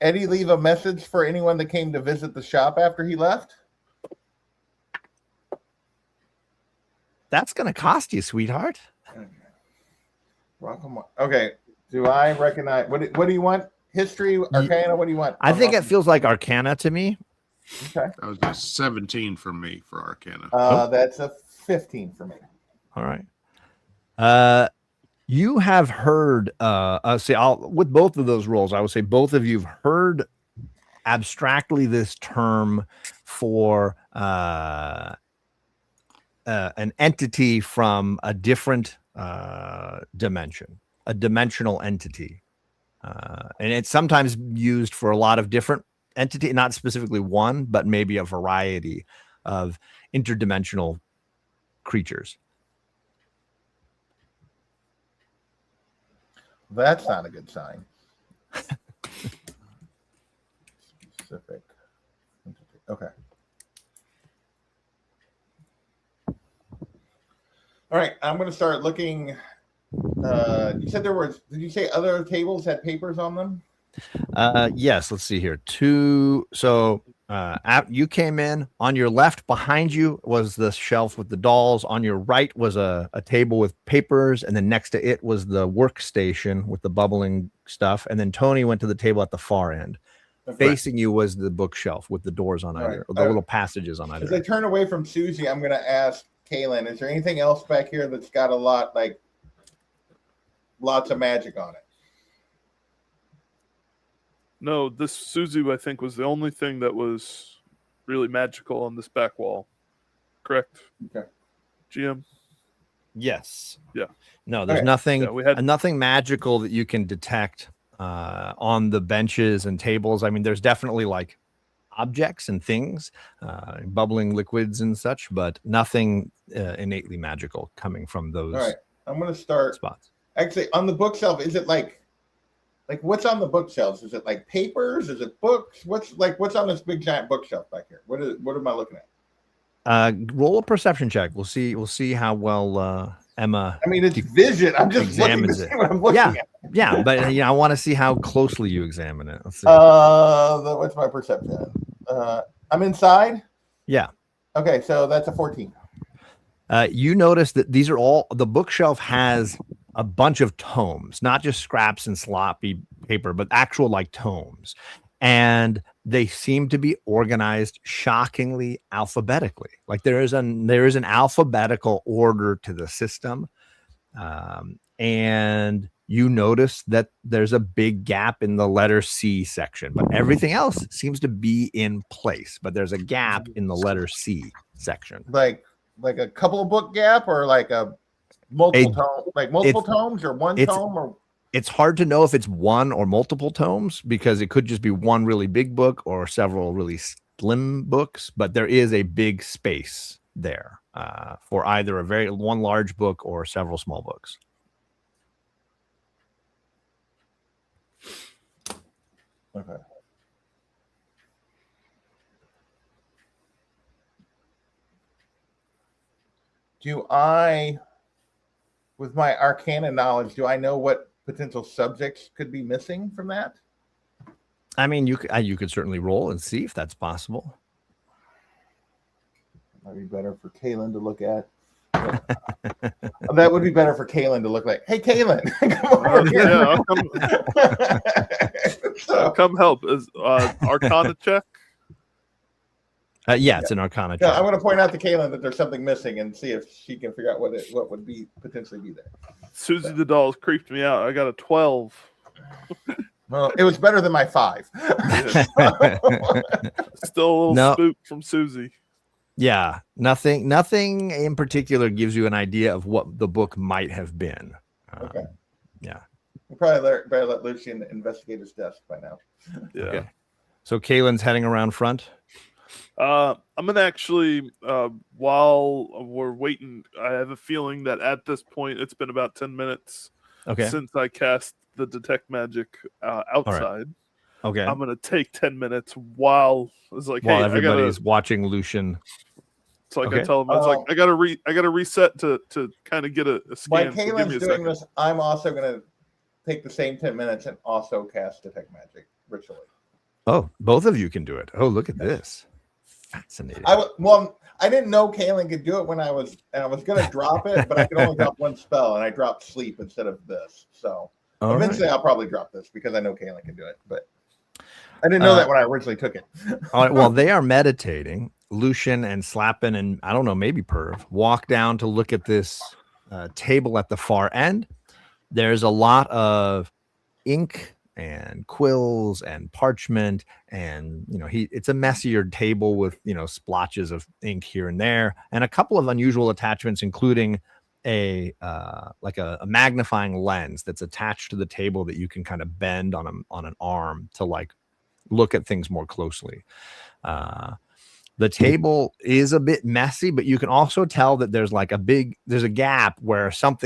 Eddie leave a message for anyone that came to visit the shop after he left? That's going to cost you, sweetheart. Rocco Mar. Okay. Do I recognize what do you want? History, Arcana? What do you want? I think it feels like arcana to me. Okay. That was a 17 for me for Arcana. That's a 15 for me. All right. You have heard, with both of those roles, I would say both of you've heard abstractly this term for an entity from a different dimension, a dimensional entity. And it's sometimes used for a lot of different entity, not specifically one, but maybe a variety of interdimensional creatures. That's not a good sign. Specific. Okay. All right, I'm going to start looking. You said there was. Did you say other tables had papers on them? Yes. Let's see here. You came in. On your left, behind you was the shelf with the dolls. On your right was a table with papers, and then next to it was the workstation with the bubbling stuff. And then Tony went to the table at the far end. Okay. Facing you was the bookshelf with the doors on either, Right. or the little passages on As either. I turn away from Susie, I'm going to ask Kaylin, is there anything else back here that's got lots of magic on it? No, this Suzu, I think, was the only thing that was really magical on this back wall. Correct? Okay. GM? Yes. Yeah. No, there's Okay. nothing. Yeah, we had Nothing magical that you can detect on the benches and tables. I mean, there's definitely like objects and things, bubbling liquids and such, but nothing innately magical coming from those All right. I'm going to start. spots. Actually, on the bookshelf, is it like what's on the bookshelves? Is it like papers? Is it books? What's on this big giant bookshelf back here? What am I looking at? Roll a perception check. We'll see how well Emma. I mean, it's vision. I'm just looking to examines see it. what I'm looking at. Yeah, but I want to see how closely you examine it. Let's see. What's my perception? I'm inside. Yeah. Okay, so that's a 14. You notice that these are all, the bookshelf has a bunch of tomes, not just scraps and sloppy paper, but actual like tomes. And they seem to be organized shockingly alphabetically. Like there is an alphabetical order to the system. And you notice that there's a big gap in the letter C section, but everything else seems to be in place. But there's a gap in the letter C section. Like a couple of book gap, or like a multiple tome, like multiple tomes, or one tome, or it's hard to know if it's one or multiple tomes because it could just be one really big book or several really slim books, but there is a big space there for either one large book or several small books. okay. Do I, with my arcana knowledge, do I know what potential subjects could be missing from that? I mean, you could certainly roll and see if that's possible. Might be better for Kaylin to look at. That would be better for Kaylin to look like. Hey, Kaylin, come over here. Yeah, I'll come help. Is Arcana check? Yeah, it's an Arcana Yeah, check. I'm going to point out to Kaylin that there's something missing and see if she can figure out what would be potentially be there. Susie the doll's creeped me out. I got a 12. Well, it was better than my 5. Still a little No. spooked from Susie. Yeah, nothing in particular gives you an idea of what the book might have been. Okay. Yeah. We'll probably better let Lucian investigate his desk by now. Yeah. Okay. So Kaylin's heading around front. I'm gonna actually, while we're waiting, I have a feeling that at this point it's been about 10 minutes Okay. since I cast the detect magic outside. Okay. I'm gonna take 10 minutes while it's like, While hey, everybody's watching Lucian. it's like okay. I tell him, it's like I gotta reset to kind of get a While scan. So give me Kaylin's a doing second. this, I'm also going to take the same 10 minutes and also cast detect magic ritually. Oh, both of you can do it. Oh, look at this. Fascinating. I didn't know Kaylin could do it when I was going to drop it, but I could only drop one spell, and I dropped sleep instead of this. So All eventually, right. I'll probably drop this because I know Kaylin can do it. But I didn't know that when I originally took it. All right. Well, they are meditating. Lucian and Slappin and I don't know, maybe Perv walk down to look at this table at the far end. There's a lot of ink and quills and parchment, and it's a messier table with splotches of ink here and there, and a couple of unusual attachments, including a magnifying lens that's attached to the table that you can kind of bend on an arm to like look at things more closely. The table is a bit messy, but you can also tell that there's a gap where some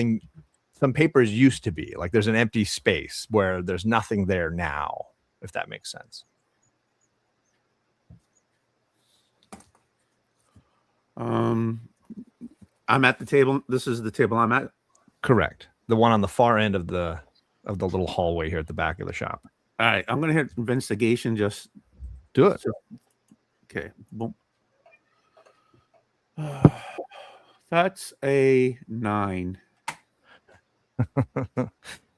papers used to be. Like there's an empty space where there's nothing there now, if that makes sense. I'm at the table. This is the table I'm at. Correct. The one on the far end of the little hallway here at the back of the shop. All right, I'm gonna hit investigation. Just Do it. okay. Boom. That's a 9.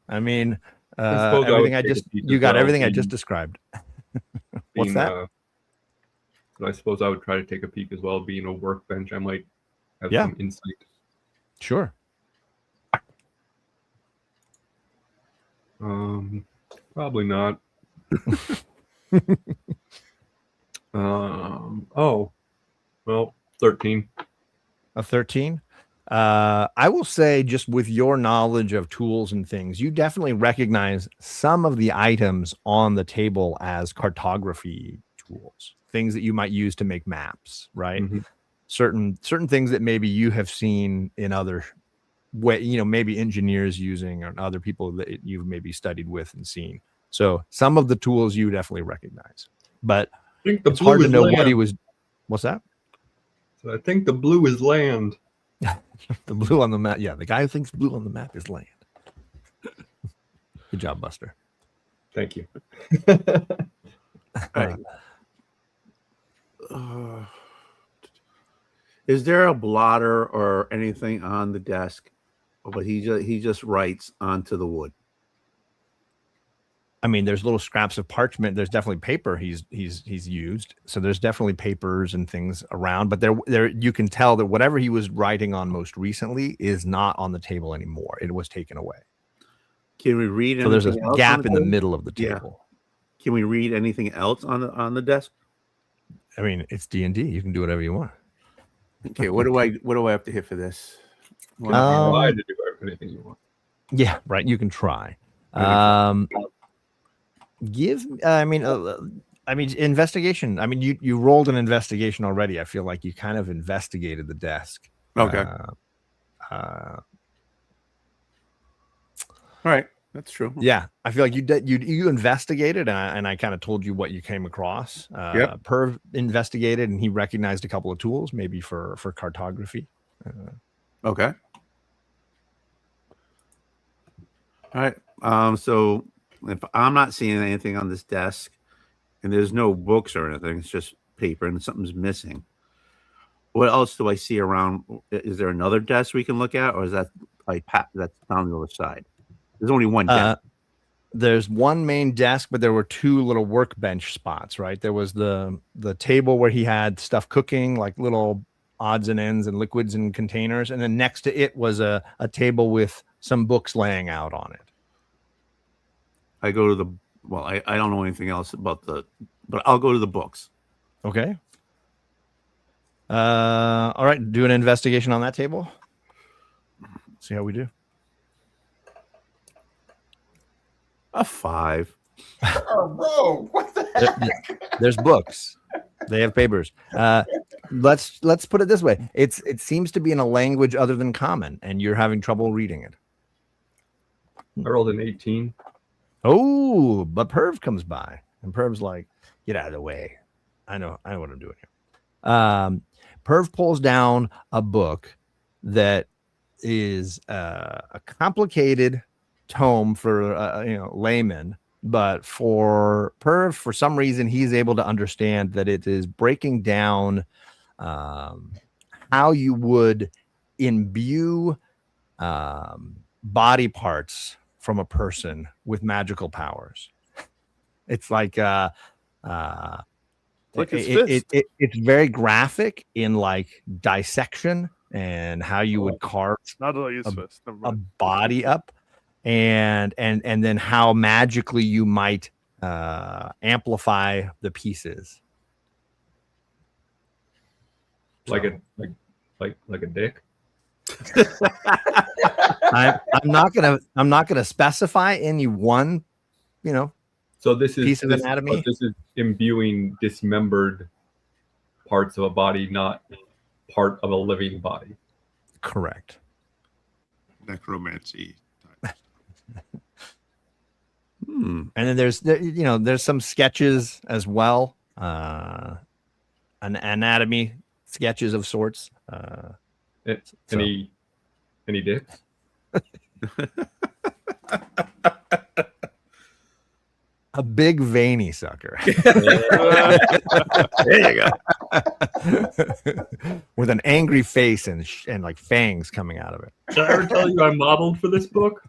I mean, suppose I everything would I take a just peek you as got well, everything I being- just described. What's being, that? I suppose I would try to take a peek as well. Being a workbench, I might have Yeah. some insight. Sure. Probably not. Oh, well, 13. A 13. I will say, just with your knowledge of tools and things, you definitely recognize some of the items on the table as cartography tools, things that you might use to make maps, right? Mhm. Certain things that maybe you have seen in other way, maybe engineers using or other people that you've maybe studied with and seen. So some of the tools you definitely recognize, but I think the it's blue hard to is know land. what he was. What's that? So I think the blue is land. The blue on the map. Yeah, the guy who thinks blue on the map is land. Good job, Buster. Thank you. Right. Is there a blotter or anything on the desk? But he just writes onto the wood. I mean, there's little scraps of parchment. There's definitely paper he's used. So there's definitely papers and things around. But there you can tell that whatever he was writing on most recently is not on the table anymore. It was taken away. Can we read? So there's a anything else on gap in the table? middle of the Yeah. table. Can we read anything else on the desk? I mean, it's D&D. You can do whatever you want. Okay, what do I have to hit for this? Try to do anything you want. Yeah, right. You can try. Investigation. I mean, you rolled an investigation already. I feel like you kind of investigated the desk. Okay. Uh, All right, that's true. yeah, I feel like you did. You investigated, and I kind of told you what you came across. Yep. Perv investigated, and he recognized a couple of tools, maybe for cartography. Okay. All right. So if I'm not seeing anything on this desk, and there's no books or anything, it's just paper, and something's missing. What else do I see around? Is there another desk we can look at, or is that that's down the other side? There's only one desk. there's one main desk, but there were two little workbench spots, right? There was the table where he had stuff cooking, like little odds and ends and liquids and containers, and then next to it was a table with some books laying out on it. I go to the I don't know anything else about but I'll go to the books. Okay. All right, do an investigation on that table. See how we do. A 5. Oh, bro, what the heck? There's books. They have papers. Let's put it this way. It seems to be in a language other than common, and you're having trouble reading it. I rolled an 18. Oh, but Perv comes by, and Perv's like, "Get out of the way. I know what I'm doing here." Perv pulls down a book that is a complicated tome for layman, but for Perv, for some reason, he's able to understand that it is breaking down how you would imbue body parts from a person with magical powers. It's like it's very graphic in like dissection and how you would carve Not that I use fist. Never a mind. body up, and then how magically you might amplify the pieces. Like a dick. I'm not gonna specify any one, So this is piece of anatomy? but this is imbuing dismembered parts of a body, not part of a living body. correct. Necromancy. And then there's some sketches as well, an anatomy sketches of sorts. Any dicks? A big veiny sucker There you go. with an angry face and like fangs coming out of it. Did I ever tell you I modeled for this book?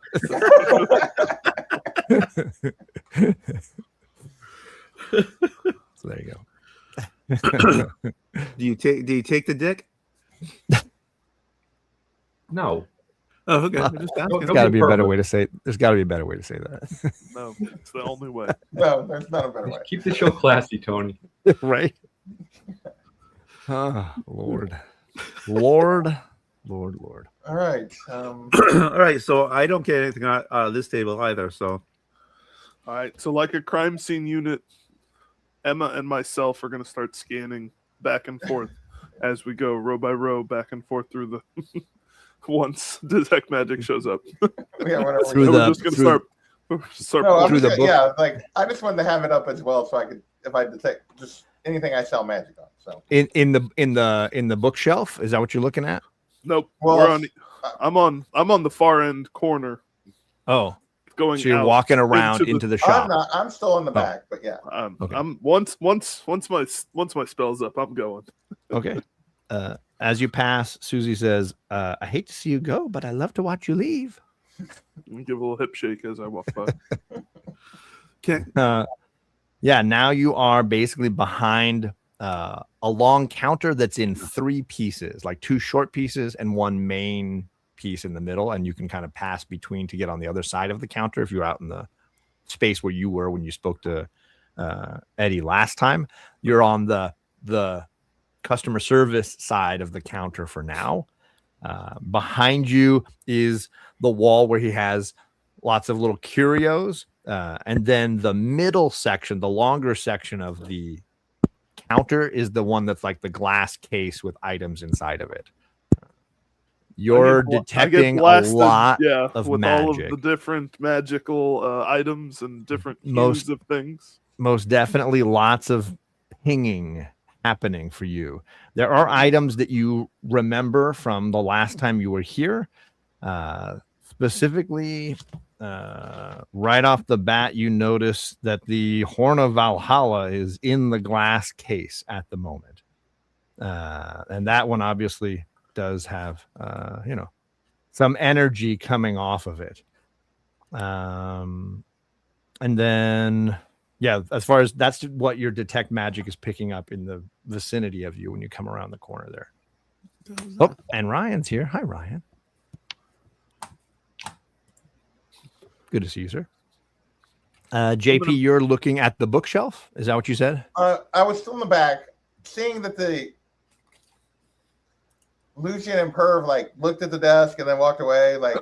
So there you go. Do you take the dick? No. Oh, okay. Well, Just Don't- asking. There's got to be a better pervert. way to say. There's got to be a better way to say that, No, it's the only way. No, there's not a better way. Keep the show classy, Tony. right? Oh, Lord. Lord. All right. All right, so I don't get anything out of this table either. So All right, so like a crime scene unit, Emma and myself are going to start scanning back and forth as we go row by row back and forth through the once detect magic shows up. Yeah, whatever. Through So the- we're just going to start No, I'm through just the gonna- book. yeah, like I just wanted to have it up as well, so I could, if I detect just anything I sell magic on. So in the bookshelf. Is that what you're looking at? Nope. Well, we're on. I'm on the far end corner Oh, going. so you're out walking around into the shop. I'm not. I'm still in the back, but yeah. Okay. I'm once my spell's up, I'm going. Okay. As you pass, Susie says, "I hate to see you go, but I love to watch you leave." Let me give a little hip shake as I walk by. Yeah, now you are basically behind a long counter that's in 3 pieces, like 2 short pieces and 1 main piece in the middle, and you can kind of pass between to get on the other side of the counter if you're out in the space where you were when you spoke to Eddie last time. You're on the customer service side of the counter for now. Behind you is the wall where he has lots of little curios. And then the middle section, the longer section of the counter, is the one that's like the glass case with items inside of it. You're I get detecting a blasted, lot with of all magic. of the different magical items and different Most- hues of things. Most definitely lots of pinging happening for you. There are items that you remember from the last time you were here. Specifically, right off the bat, you notice that the Horn of Valhalla is in the glass case at the moment. And that one obviously does have, some energy coming off of it. And then, yeah, as far as that's what your detect magic is picking up in the vicinity of you when you come around the corner there. Oh, and Ryan's here. Hi, Ryan. Good to see you, sir. JP, you're looking at the bookshelf. Is that what you said? I was still in the back, seeing that the Lucian and Perv like looked at the desk and then walked away. Like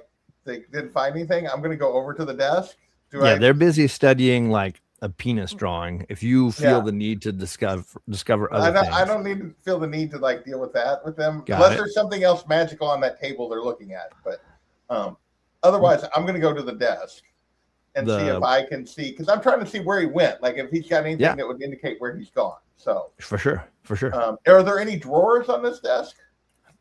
they didn't find anything. I'm going to go over to the desk. They're busy studying like a penis drawing. If you feel the need to discover other things. I don't need to feel the need to like deal with that with them unless there's something else magical on that table they're looking at. But otherwise, I'm going to go to the desk and see if I can see, because I'm trying to see where he went. Like if he's got anything that would indicate where he's gone. So for sure. Are there any drawers on this desk?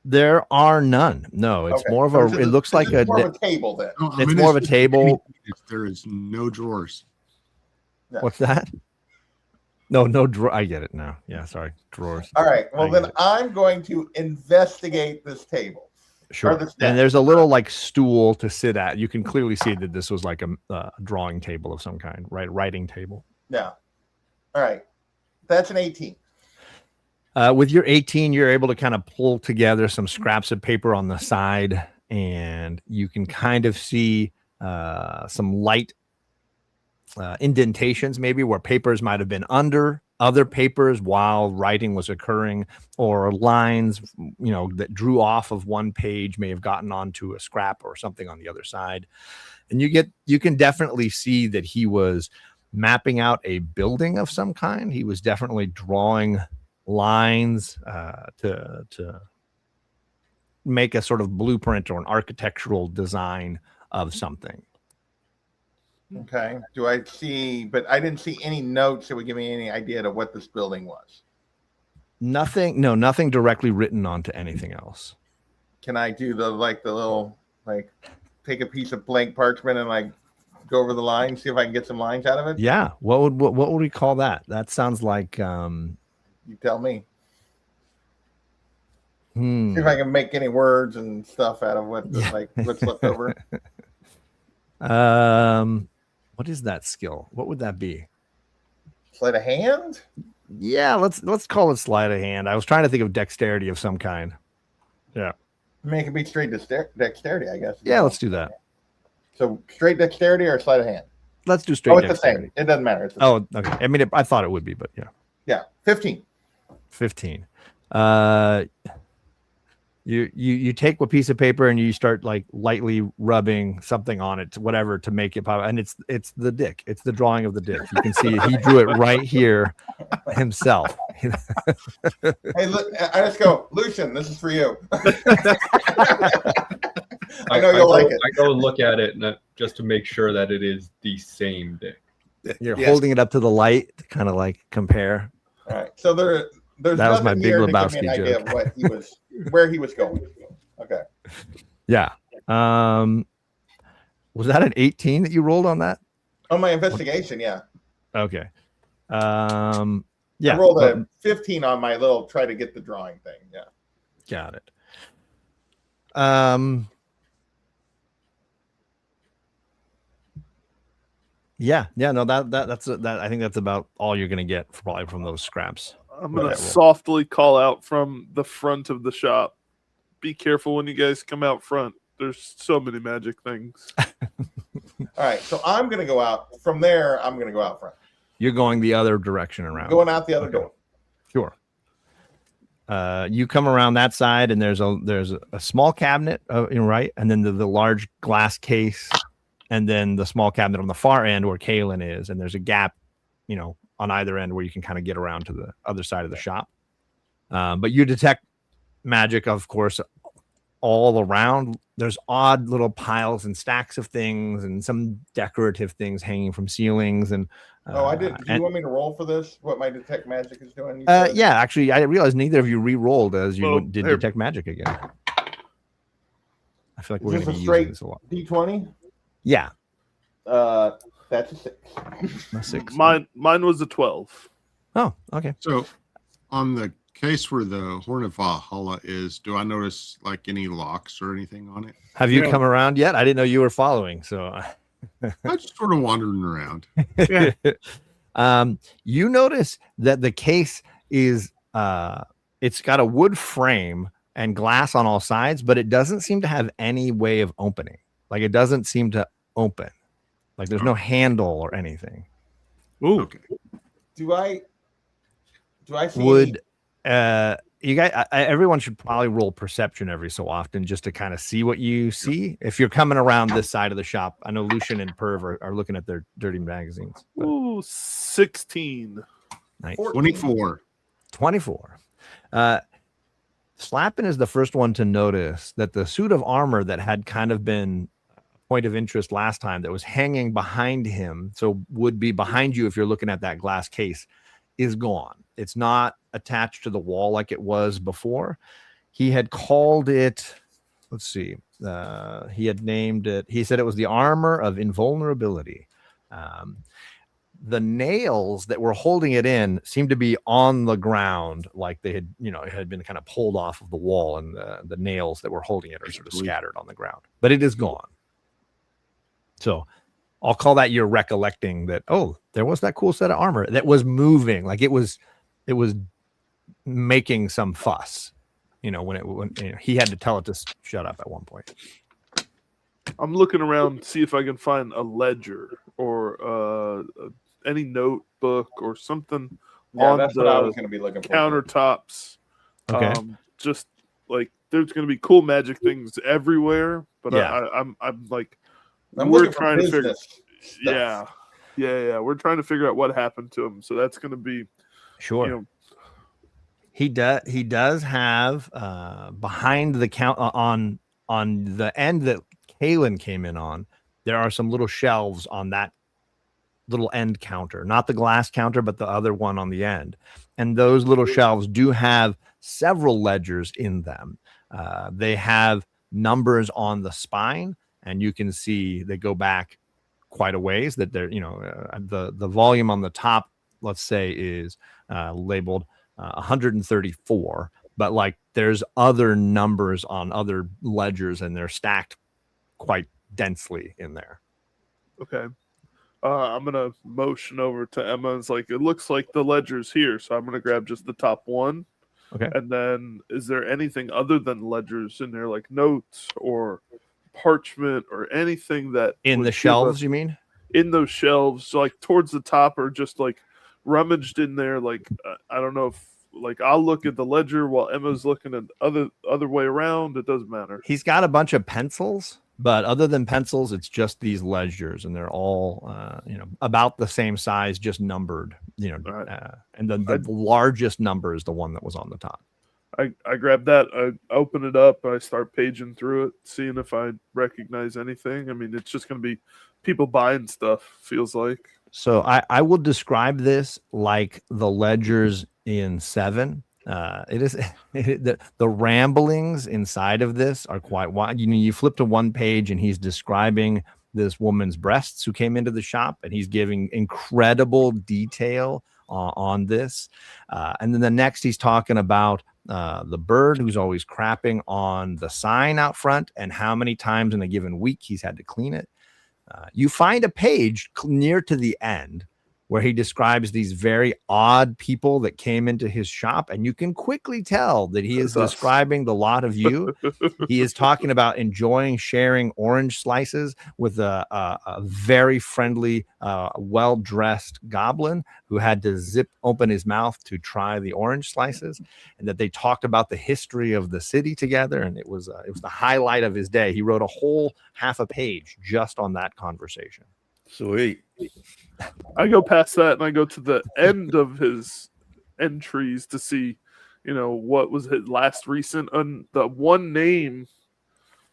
There are none. No, it's more of a. It looks like more of a table. Then it's more of a table. There is no drawers. Yeah. What's that? No drawer. I get it now. Yeah, sorry, drawers. All right. Well, then I'm going to investigate this table. Sure. And there's a little like stool to sit at. You can clearly see that this was like a drawing table of some kind, right? Writing table. Yeah. All right. That's an 18. With your 18, you're able to kind of pull together some scraps of paper on the side, and you can kind of see some light indentations, maybe where papers might have been under other papers while writing was occurring, or lines, that drew off of one page may have gotten onto a scrap or something on the other side. And you can definitely see that he was mapping out a building of some kind. He was definitely drawing lines to make a sort of blueprint or an architectural design of something. Okay. Do I see? But I didn't see any notes that would give me any idea of what this building was. Nothing. No, nothing directly written onto anything else. Can I do the little take a piece of blank parchment and go over the lines, see if I can get some lines out of it? Yeah. What would we call that? That sounds like. You tell me. See if I can make any words and stuff out of what's left over. What is that skill? What would that be? Sleight of hand? Yeah, let's call it sleight of hand. I was trying to think of dexterity of some kind. Yeah. I mean, it could be straight dexterity, I guess. Yeah, let's do that. So straight dexterity or sleight of hand? Let's do straight dexterity. It's the same. It doesn't matter. Okay. I mean, I thought it would be, but yeah. Yeah, 15. 15. You take a piece of paper and you start lightly rubbing something on it, whatever, to make it pop. And it's the dick. It's the drawing of the dick. You can see he drew it right here himself. Hey, look, I just go, Lucian, this is for you. I know you'll like it. I go and look at it just to make sure that it is the same dick. You're holding it up to the light to kind of compare. All right. So there's that was my Big Lebowski joke. Idea of what where he was going. Okay. Yeah. Was that an 18 that you rolled on that? On my investigation, yeah. Okay. Yeah. I rolled a 15 on my little try to get the drawing thing. Yeah. Got it. Yeah. No, that's I think that's about all you're gonna get probably from those scraps. I'm gonna softly call out from the front of the shop. Be careful when you guys come out front. There's so many magic things. All right, so I'm gonna go out from there. I'm gonna go out front. You're going the other direction around. Going out the other door. Sure. You come around that side, and there's a small cabinet, right, and then the large glass case, and then the small cabinet on the far end where Kaylin is, and there's a gap, on either end where you can kind of get around to the other side of the shop. But you detect magic, of course, all around. There's odd little piles and stacks of things and some decorative things hanging from ceilings. And I did. Do you want me to roll for this? What my detect magic is doing? Yeah, actually, I realized neither of you re-rolled as you did detect magic again. I feel like we're going to be using this a lot. D20? Yeah. That's a 6. A 6. Mine was a 12. Oh, okay. So on the case where the Horn of Valhalla is, do I notice any locks or anything on it? Have you come around yet? I didn't know you were following. So I'm just sort of wandering around. Yeah. You notice that the case is it's got a wood frame and glass on all sides, but it doesn't seem to have any way of opening. Like it doesn't seem to open. Like there's no handle or anything. Ooh. Okay. Do I see Would you guys? Everyone should probably roll perception every so often just to kind of see what you see. If you're coming around this side of the shop, I know Lucian and Perv are looking at their dirty magazines. But Ooh, 16. nice. 24. 24. Slappin is the first one to notice that the suit of armor that had kind of been a point of interest last time that was hanging behind him, so would be behind you if you're looking at that glass case, is gone. It's not attached to the wall like it was before. He had called it, let's see, he had named it, he said it was the armor of invulnerability. The nails that were holding it in seemed to be on the ground, like they had, it had been kind of pulled off of the wall, and the nails that were holding it are sort of scattered on the ground, but it is gone. So I'll call that you're recollecting that, oh, there was that cool set of armor that was moving, like it was making some fuss, when he had to tell it to shut up at one point. I'm looking around to see if I can find a ledger or any notebook or something on that's the what I was going to be looking for. countertops. Okay. Just like there's going to be cool magic things everywhere, but Yeah. I'm like, I'm we're looking for trying to figure. business stuff. Yeah. We're trying to figure out what happened to him. So that's going to be Sure. He does have behind the count on the end that Kalen came in on, there are some little shelves on that little end counter, not the glass counter, but the other one on the end. And those little shelves do have several ledgers in them. They have numbers on the spine, and you can see they go back quite a ways, that they're, the volume on the top, let's say, is labeled 134, but like there's other numbers on other ledgers, and they're stacked quite densely in there. okay. I'm gonna motion over to Emma. And it's like, it looks like the ledger's here, so I'm gonna grab just the top one. Okay. And then, is there anything other than ledgers in there, like notes or parchment or anything that In would the give shelves, us- you mean? in those shelves, like towards the top, or just like rummaged in there? Like I don't know if like I'll look at the ledger while Emma's looking at other way around. It doesn't matter. He's got a bunch of pencils, but other than pencils, it's just these ledgers, and they're all, about the same size, just numbered, Right. and the largest number is the one that was on the top. I grab that, I open it up, I start paging through it, seeing if I recognize anything. I mean, it's just going to be people buying stuff, feels like. So I will describe this like the ledgers in 7. It is the ramblings inside of this are quite wide. You flip to one page, and he's describing this woman's breasts who came into the shop, and he's giving incredible detail on this. And then the next, he's talking about the bird who's always crapping on the sign out front, and how many times in a given week he's had to clean it. You find a page near to the end where he describes these very odd people that came into his shop, and you can quickly tell that he is describing the lot of you. He is talking about enjoying sharing orange slices with a very friendly, well-dressed goblin who had to zip open his mouth to try the orange slices, and that they talked about the history of the city together, and it was the highlight of his day. He wrote a whole half a page just on that conversation. Sweet. I go past that and I go to the end of his entries to see, what was his last recent. And the one name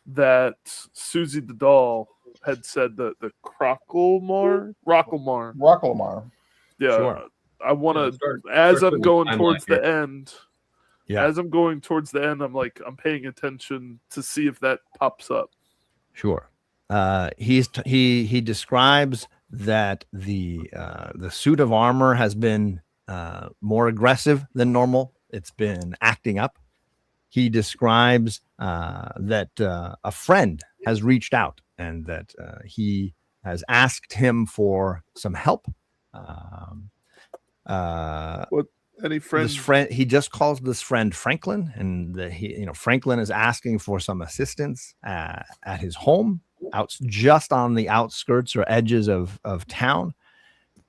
that Susie the doll had said, the Rocklemar. Yeah. Sure. I want to, start as I'm with going the towards timeline the end, as I'm going towards the end, I'm paying attention to see if that pops up. Sure. He describes that the suit of armor has been more aggressive than normal. It's been acting up. He describes that a friend has reached out, and that he has asked him for some help. Any friends? This friend, he just calls this friend Franklin, and Franklin is asking for some assistance at his home, just on the outskirts or edges of town.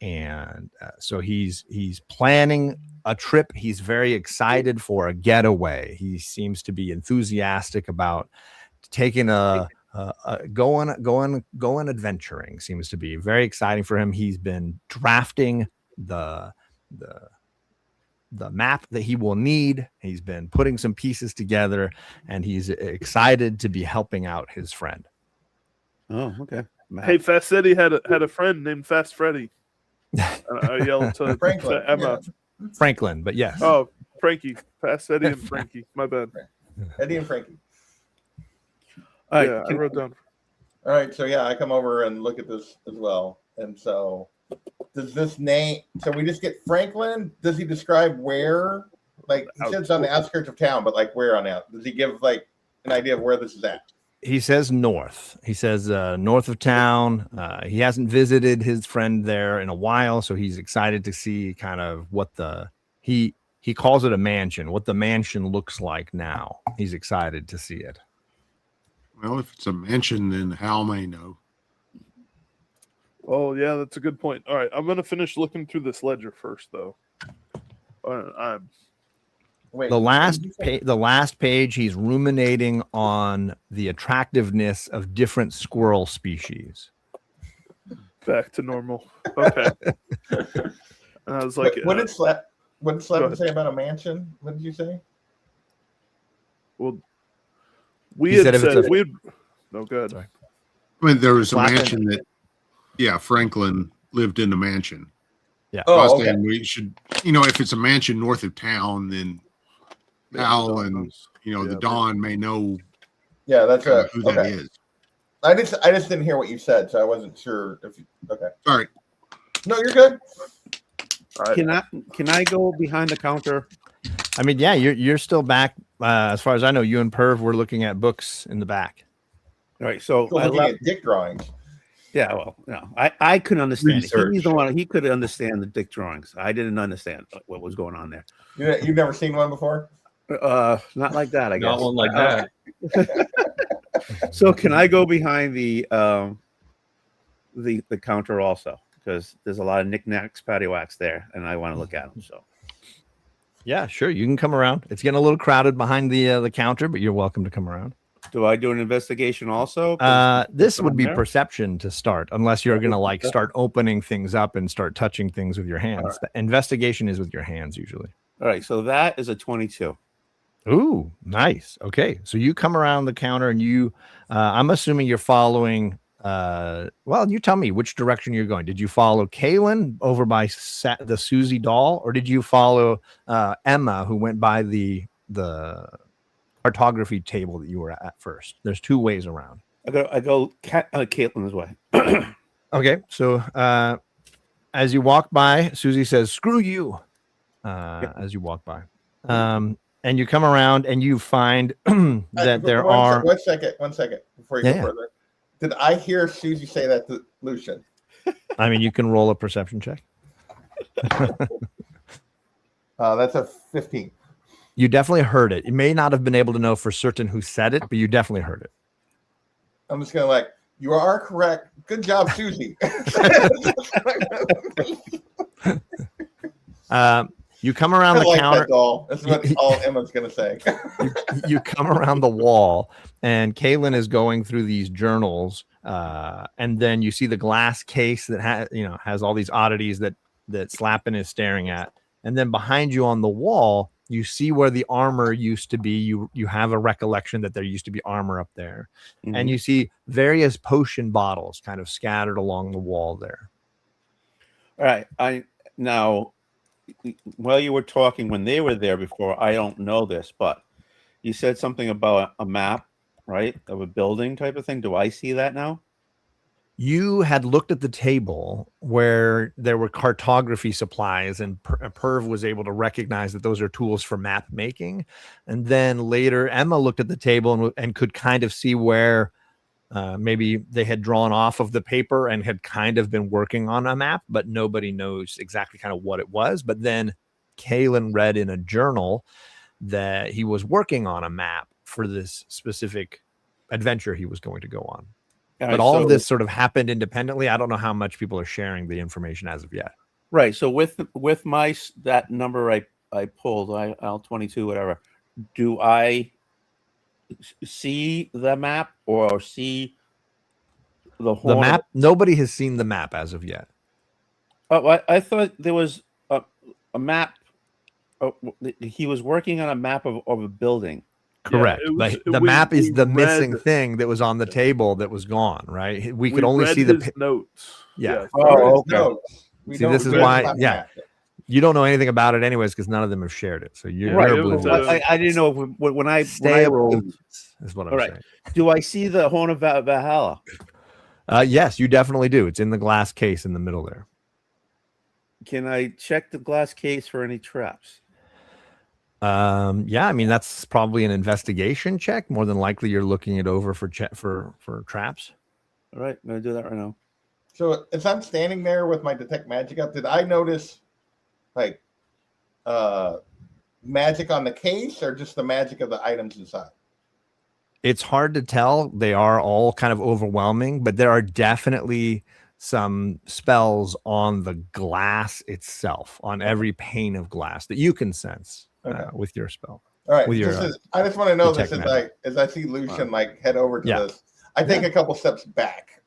And so he's planning a trip. He's very excited for a getaway. He seems to be enthusiastic about taking going adventuring. Seems to be very exciting for him. He's been drafting the map that he will need. He's been putting some pieces together, and he's excited to be helping out his friend. Oh, okay. Hey, Fast Eddie had a friend named Fast Freddy. I yelled to, Franklin, to Emma. yeah. Franklin, but yes. Oh, Frankie. Fast Eddie and Frankie. My bad. Eddie and Frankie. All right. Yeah, I wrote down. All right, so yeah, I come over and look at this as well. And so does this name, so we just get Franklin? Does he describe where? Like, he says on the outskirts of town, but like where on out? Does he give like an idea of where this is at? He says north. He says north of town. He hasn't visited his friend there in a while, so he's excited to see kind of what he calls it a mansion, what the mansion looks like now. He's excited to see it. Well, if it's a mansion, then Hal may know. Oh, yeah, that's a good point. All right, I'm going to finish looking through this ledger first, though. Wait, The last page, he's ruminating on the attractiveness of different squirrel species. Back to normal. Okay. And I was like, what did Slavin say about a mansion? What did you say? well, we He had said if said, it's a- no, good. Sorry. I mean, there was a Slavin- mansion that, Franklin lived in the mansion. I Oh, was okay. saying we should, if it's a mansion north of town, then Hal and the Don may know Yeah, that's who that okay. is. I just didn't hear what you said, so I wasn't sure if you, okay. All right. No, you're good. All right. Can I go behind the counter? I mean, yeah, you're still back. As far as I know, you and Perv were looking at books in the back. All right. So Still looking at dick drawings. yeah, well, no, I couldn't understand it. Research. He's the one. He could understand the dick drawings. I didn't understand what was going on there. You've never seen one before? Not like that. I guess Not one like that. So can I go behind the counter also? Because there's a lot of knickknacks, paddywhacks there, and I want to look at them. So Yeah, sure. You can come around. It's getting a little crowded behind the counter, but you're welcome to come around. do I do an investigation also? This would be there? perception to start, unless you're going to start opening things up and start touching things with your hands. The investigation is with your hands usually. All right. So that is a 22. Ooh, nice. Okay, so you come around the counter and you, I'm assuming you're following. Well, you tell me which direction you're going. Did you follow Kaylin over by the Susie doll, or did you follow Emma, who went by the cartography table that you were at first? There's two ways around. I go Caitlin's way. Okay, so as you walk by, Susie says, "Screw you," as you walk by. And you come around and you find that there are. One second before you go further. Did I hear Susie say that to Lucian? I mean, you can roll a perception check. That's a 15. You definitely heard it. You may not have been able to know for certain who said it, but you definitely heard it. I'm just gonna you are correct. Good job, Susie. You come around the counter. That doll. That's what all Emma's gonna say. You come around the wall, and Kaylin is going through these journals, and then you see the glass case that has all these oddities that Slappin is staring at, and then behind you on the wall, you see where the armor used to be. You have a recollection that there used to be armor up there, and you see various potion bottles kind of scattered along the wall there. All right. Now, while you were talking when they were there before, I don't know this, but you said something about a map, right, of a building type of thing. Do I see that now? You had looked at the table where there were cartography supplies, and Perv was able to recognize that those are tools for map making. And then later, Emma looked at the table and could kind of see where Maybe they had drawn off of the paper and had kind of been working on a map, but nobody knows exactly kind of what it was. But then Kalen read in a journal that he was working on a map for this specific adventure he was going to go on. But all of this sort of happened independently. I don't know how much people are sharing the information as of yet. Right. So with that number I pulled, L22, whatever, do I see the map or see the horn? The map? Nobody has seen the map as of yet. Oh, I thought there was a map. He was working on a map of a building. Correct. The map is the missing thing that was on the table that was gone, right? We could only see the notes. Yeah. Oh, okay. See, this is why, you don't know anything about it anyways because none of them have shared it. So you're right. oblivious. I didn't know when I rolled. Is what I'm saying. Do I see the horn of Valhalla? Yes, you definitely do. It's in the glass case in the middle there. Can I check the glass case for any traps? Yeah, I mean that's probably an investigation check. More than likely, you're looking it over for traps. All right, I'm gonna do that right now. So as I'm standing there with my detect magic up, did I notice like magic on the case or just the magic of the items inside? It's hard to tell. They are all kind of overwhelming, but there are definitely some spells on the glass itself, on every pane of glass that you can sense with your spell. All right. With your, I just want to know this magic. as I see Lucian like head over to this. I take a couple steps back.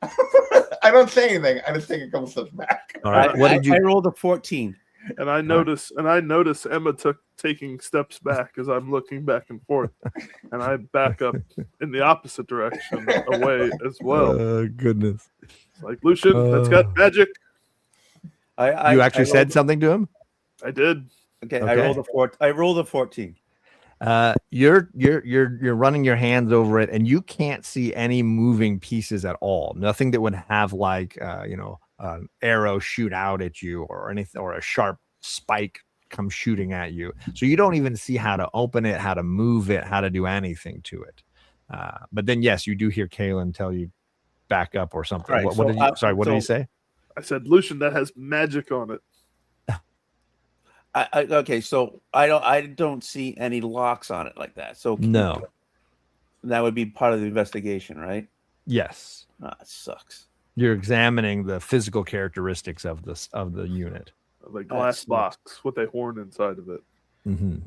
I don't say anything. I just take a couple steps back. All right. What did you? I rolled a 14. And I notice Emma taking steps back as I'm looking back and forth, and I back up in the opposite direction away as well. Goodness! It's like Lucian, that's got magic. You actually said something to him? I did. Okay. I rolled a 14. You're running your hands over it, and you can't see any moving pieces at all. Nothing that would have like an arrow shoot out at you or anything, or a sharp spike come shooting at you. So you don't even see how to open it, how to move it, how to do anything to it. But then, yes, you do hear Kalen tell you back up or something. Right, What did he say? I said, Lucian, that has magic on it. Okay, so I don't see any locks on it like that. So No. that would be part of the investigation, right? Yes. It sucks. You're examining the physical characteristics of the unit. The glass box with a horn inside of it. Mm-hmm.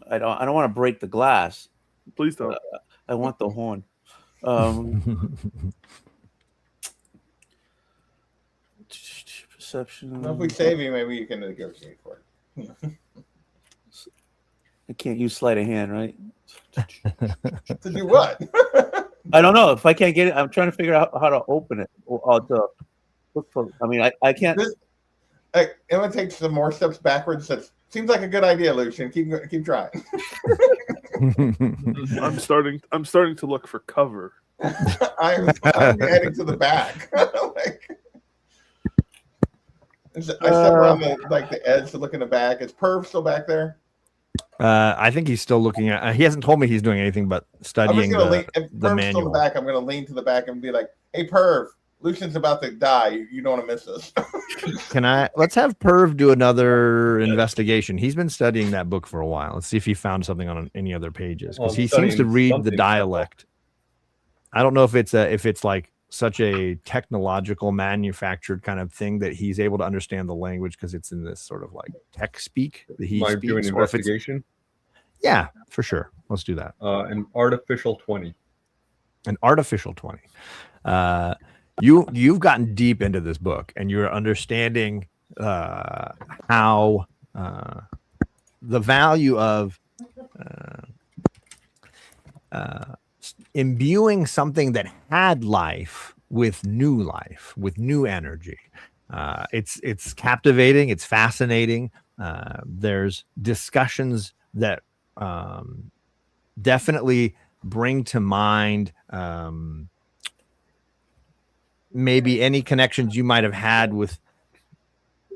I don't want to break the glass. Please don't. I want the horn. Perception. Well, if we save you, maybe you can negotiate for it. I can't use sleight of hand, right? To do what? I don't know. If I can't get it, I'm trying to figure out how to open it. Or to look for. I mean, I can't. Emma takes some more steps backwards. That seems like a good idea, Lucian. Keep trying. I'm starting to look for cover. I'm heading to the back. I step around the edge to look in the back. Is Perv still back there? I think he's still looking at. He hasn't told me he's doing anything but studying if the Perv's manual. still in the back, I'm going to lean to the back and be like, "Hey, Perv, Lucian's about to die. You don't want to miss this." Let's have Perv do another investigation. He's been studying that book for a while. Let's see if he found something on any other pages, because he seems to read the dialect. I don't know if it's like such a technological manufactured kind of thing that he's able to understand the language because it's in this sort of like tech speak that he speaks. Doing investigation? Yeah, for sure. Let's do that. An artificial 20. An artificial 20. You've gotten deep into this book and you're understanding how the value of imbuing something that had life with new energy. It's captivating. It's fascinating. There's discussions that definitely bring to mind maybe any connections you might have had with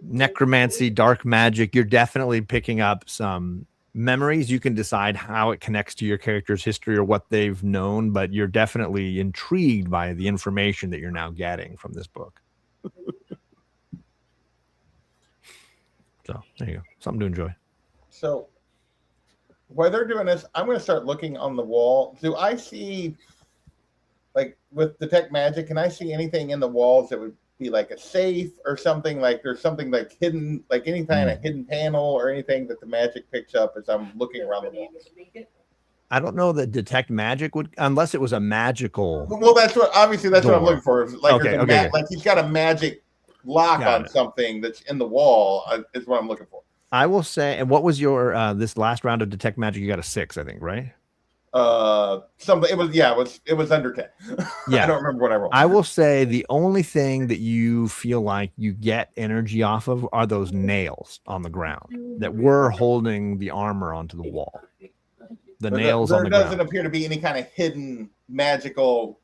necromancy, dark magic. You're definitely picking up some memories. You can decide how it connects to your character's history or what they've known, but you're definitely intrigued by the information that you're now getting from this book. So there you go. Something to enjoy. So while they're doing this, I'm going to start looking on the wall. Do I see, like with Detect Magic, can I see anything in the walls that would be like a safe or something? Like there's something like hidden, like any kind of hidden panel or anything that the magic picks up as I'm looking around the walls? I don't know that Detect Magic would, unless it was a magical. Well, that's what, obviously that's what I'm looking for. Like, Okay, there's a like he's got a magic lock Got on it. something that's in the wall is what I'm looking for. I will say, and what was your this last round of Detect Magic? You got a 6, I think, right? Something it was under 10. Yeah. I don't remember what I rolled. I will say the only thing that you feel like you get energy off of are those nails on the ground that were holding the armor onto the wall. The nails there on the doesn't ground. appear to be any kind of hidden magical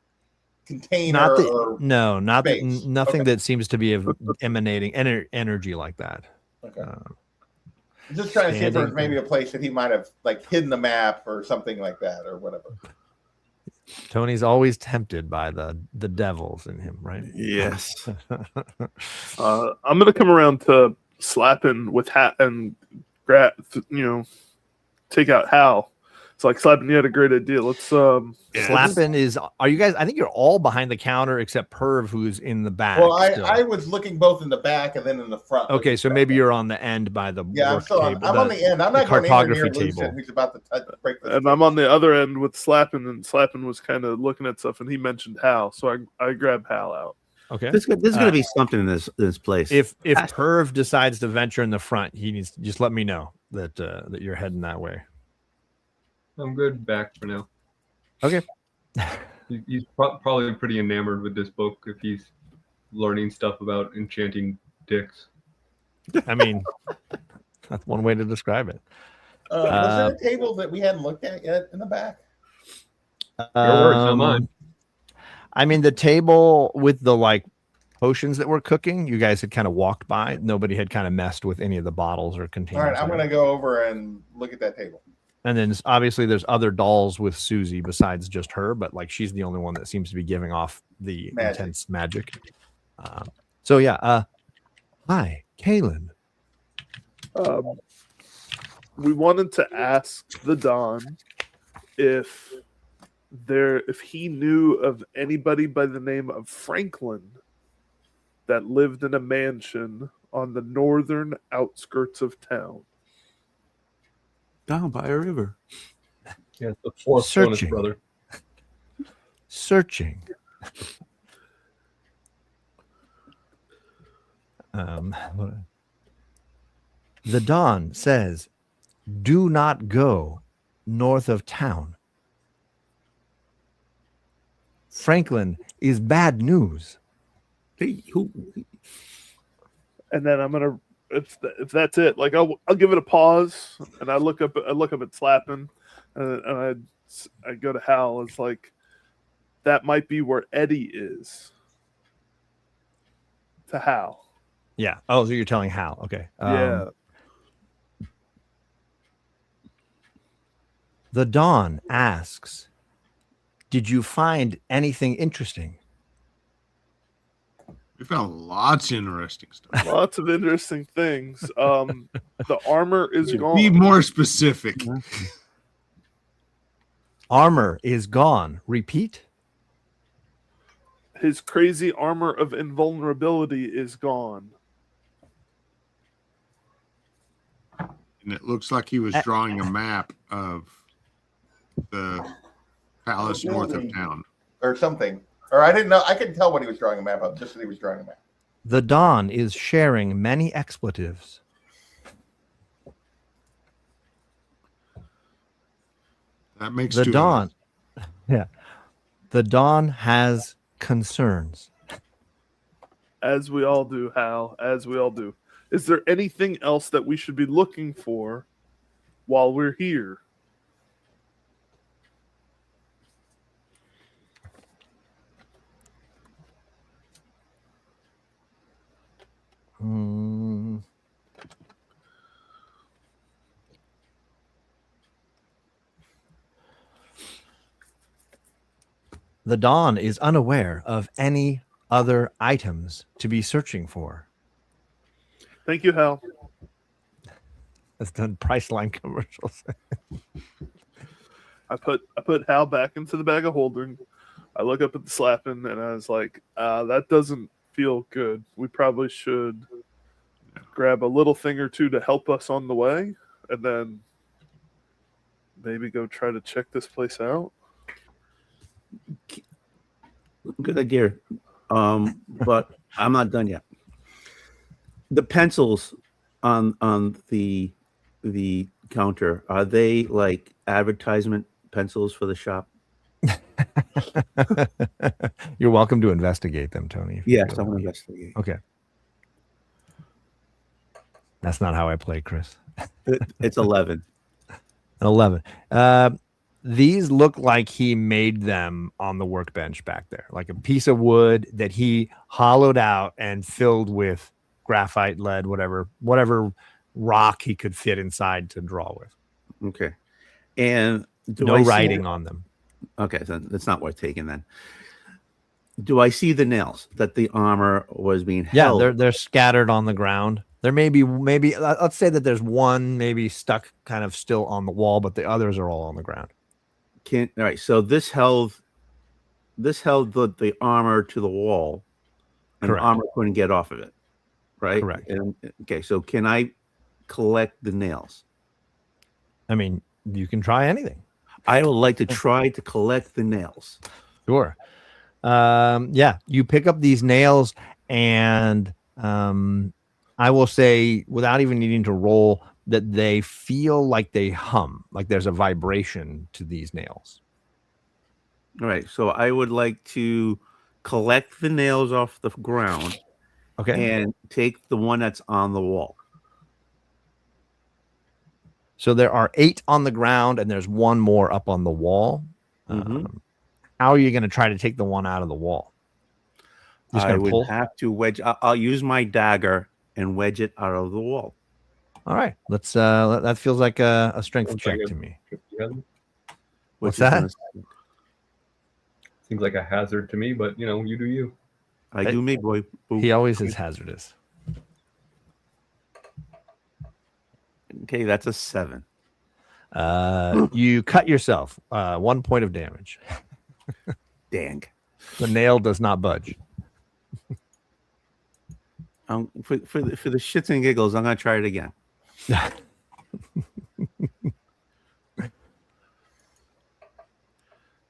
container Not that, or no, not that, space. nothing Okay. that seems to be emanating energy like that. Okay. Just trying to see if there's maybe a place that he might have like hidden the map or something like that or whatever. Tony's always tempted by the devils in him, right? Yes. I'm gonna come around to slapping with hat and take out Hal. It's like slapping. You had a great idea. Let's Slapping is. Are you guys? I think you're all behind the counter except Perv, who's in the back. Well, still. I was looking both in the back and then in the front. Okay, so maybe you're on the end by the work table. I'm on the end. I'm not going anywhere near Lucid, who's about to break the. And I'm on the other end with slapping, and slapping was kind of looking at stuff, and he mentioned Hal, so I grabbed Hal out. Okay, There's going to be something in this place. If Perv decides to venture in the front, he needs to just let me know that that you're heading that way. I'm good back for now. Okay. He's probably pretty enamored with this book if he's learning stuff about enchanting dicks. I mean, that's one way to describe it. Was there a table that we hadn't looked at yet in the back? Your words, not mine. I mean, the table with the like potions that were cooking, you guys had kind of walked by. Nobody had kind of messed with any of the bottles or containers. All right, I'm going to go over and look at that table. And then obviously there's other dolls with Susie besides just her, but like she's the only one that seems to be giving off the intense magic. So yeah, hi, Kaylin. We wanted to ask the Don if he knew of anybody by the name of Franklin that lived in a mansion on the northern outskirts of town. Down by a river. Yeah, the fourth bonus brother. Searching. The Don says, do not go north of town. Franklin is bad news. Hey, who? And then I'm gonna, if that's it, like I'll give it a pause, and I look up at Slapping, and I go to Hal. It's like that might be where Eddie is. To Hal. Yeah. Oh, so you're telling Hal. Okay. Yeah. The Dawn asks, did you find anything interesting? We found lots of interesting stuff. Lots of interesting things. The armor is gone. Be more specific. Armor is gone. Repeat. His crazy armor of invulnerability is gone. And it looks like he was drawing a map of the palace north of town. Or something. Or I didn't know. I couldn't tell what he was drawing a map of, just that he was drawing a map. The Dawn is sharing many expletives. That makes the two Dawn. Yeah. The Dawn has concerns. As we all do, Hal. As we all do. Is there anything else that we should be looking for while we're here? the Dawn is unaware of any other items to be searching for. Thank you, Hal. That's done Priceline commercials. I put Hal back into the bag of holding. I look up at the slapping, and I was like, that doesn't feel good. We probably should grab a little thing or two to help us on the way, and then maybe go try to check this place out. Good idea. But I'm not done yet. The pencils on the counter, are they like advertisement pencils for the shop? You're welcome to investigate them, Tony. Yes, I'm going to investigate. Okay. That's not how I play, Chris. It's 11. 11. These look like he made them on the workbench back there, like a piece of wood that he hollowed out and filled with graphite, lead, whatever rock he could fit inside to draw with. Okay. And no writing on them. Okay, so that's not worth taking then. Do I see the nails that the armor was being held? Yeah, they're scattered on the ground. There may be let's say that there's one maybe stuck kind of still on the wall, but the others are all on the ground. All right, so this held the armor to the wall, and Correct. the armor couldn't get off of it, right? Correct. And, okay, so can I collect the nails? I mean, you can try anything. I would like to try to collect the nails. Sure. Yeah, you pick up these nails, and I will say, without even needing to roll, that they feel like they hum, like there's a vibration to these nails. All right, so I would like to collect the nails off the ground, Okay. and take the one that's on the wall. So there are 8 on the ground, and there's one more up on the wall. How are you going to try to take the one out of the wall? Just I gonna would pull? have to wedge. I'll use my dagger and wedge it out of the wall. All right. Let's. That feels like a strength Sounds check like to me. Which What's is that? Seems like a hazard to me, but you do you. I do me, boy. Boo. He always is hazardous. Okay, that's a 7. You cut yourself. 1 point of damage. Dang. The nail does not budge. For the shits and giggles, I'm gonna try it again.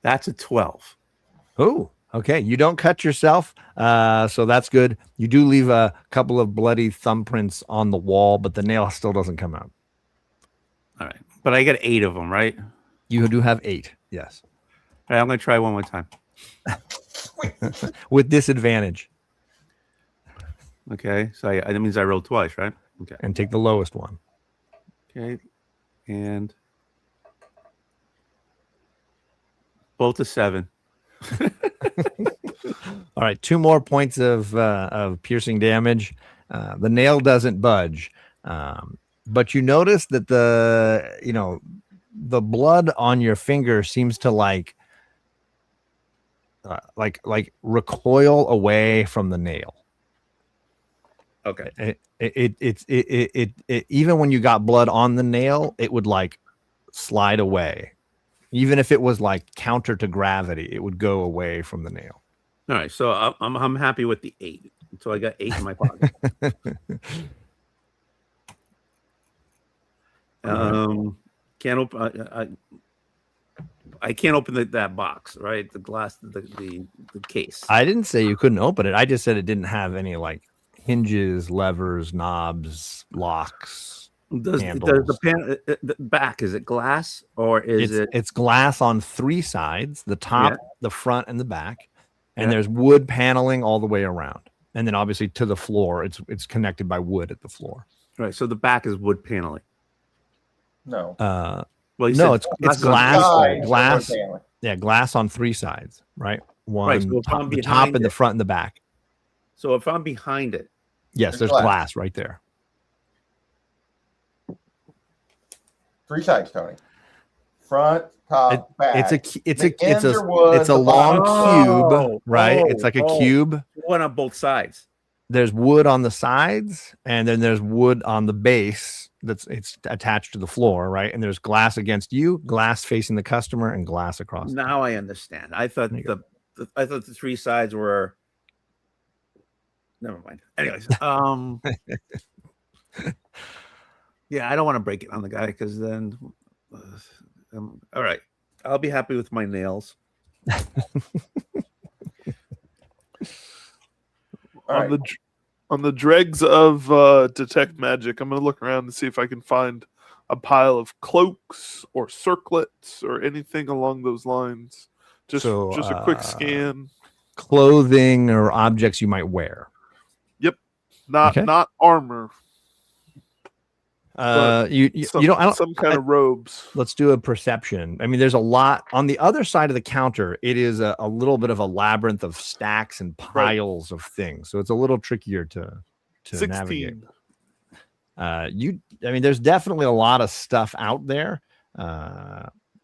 That's a 12. Oh, okay. You don't cut yourself, so that's good. You do leave a couple of bloody thumbprints on the wall, but the nail still doesn't come out. All right, but I get 8 of them, right? You do have 8, yes, All right, I'm gonna try one more time. with disadvantage, Okay, so that means I rolled twice, right? Okay. and take the lowest one. Okay, and both a 7. All right, 2 more points of piercing damage. The nail doesn't budge, but you notice that the blood on your finger seems to like recoil away from the nail. Okay. It even when you got blood on the nail, it would like slide away. Even if it was like counter to gravity, it would go away from the nail. All right, so I'm happy with the 8. So I got 8 in my pocket. Can't open. I can't open that box, right? The glass, the case. I didn't say you couldn't open it. I just said it didn't have any like hinges, levers, knobs, locks. Does handles. the back, is it glass or is it? It's glass on 3 sides: the top, the front, and the back. And Yeah. there's wood paneling all the way around. And then obviously to the floor, it's connected by wood at the floor. Right, so the back is wood paneling. No. Well, you No, said it's on glass. Sides, Glass. wood paneling. Yeah, glass on 3 sides, right? One, Right, so if I'm the top behind and the it- front and the back. So if I'm behind it, Yes, there's glass. glass right there. 3 sides, Tony. Front, top, back. It's The ends are wood, a the long bottom- cube, right? It's like a cube. One on both sides. There's wood on the sides, and then there's wood on the base it's attached to the floor, right? And there's glass against you, glass facing the customer, and glass across. Now I understand. I thought the three sides were. Never mind. Anyways, yeah, I don't want to break it on the guy because then, all right, I'll be happy with my nails. On the dregs of Detect Magic, I'm going to look around and see if I can find a pile of cloaks or circlets or anything along those lines. Just a quick scan. Clothing or objects you might wear. Yep, not armor. Some kind of robes. Let's do a perception. I mean, there's a lot on the other side of the counter. It is a little bit of a labyrinth of stacks and piles of things, so it's a little trickier to 16. navigate. I mean, there's definitely a lot of stuff out there.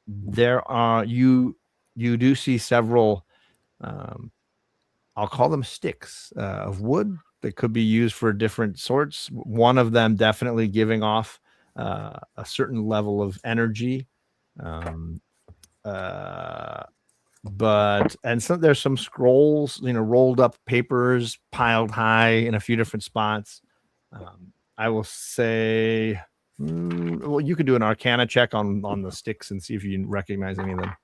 There are you do see several. I'll call them sticks of wood that could be used for different sorts. One of them definitely giving off a certain level of energy. There's some scrolls, rolled up papers piled high in a few different spots. I will say, well, you could do an Arcana check on the sticks and see if you can recognize any of them.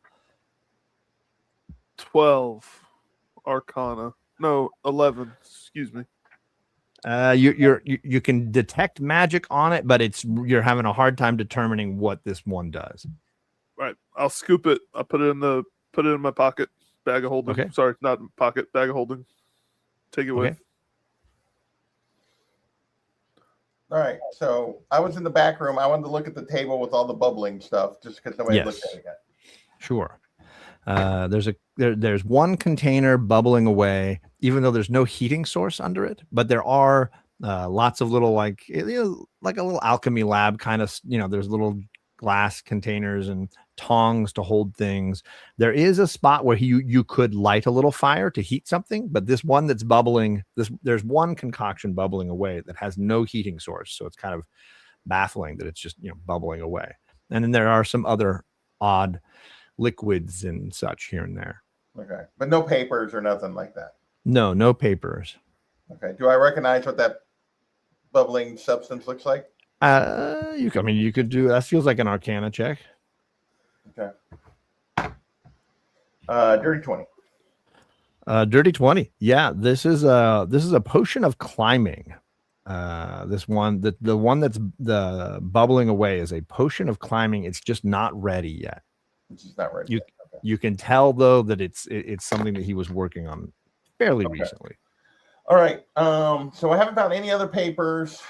12 Arcana. No, 11. Excuse me. You can detect magic on it, but you're having a hard time determining what this one does. Right. I'll scoop it. I'll put it in my pocket, bag of holding. Okay. Sorry, not pocket, bag of holding. Take it with. All right. So I was in the back room. I wanted to look at the table with all the bubbling stuff just because nobody looked at it yet. Sure. There's one container bubbling away, even though there's no heating source under it, but there are lots of little like a little alchemy lab kind of, there's little glass containers and tongs to hold things. There is a spot where you could light a little fire to heat something, but this one that's bubbling, there's one concoction bubbling away that has no heating source, so it's kind of baffling that it's just bubbling away. And then there are some other odd liquids and such here and there. Okay, but no papers or nothing like that. No papers. Okay, do I recognize what that bubbling substance looks like? You could do that. Feels like an Arcana check. Okay. Dirty 20. Dirty 20. Yeah, this is a potion of climbing. This one, the one that's the bubbling away is a potion of climbing. It's just not ready yet. It's just not ready. You can tell though that it's something that he was working on fairly recently. All right. So I haven't found any other papers.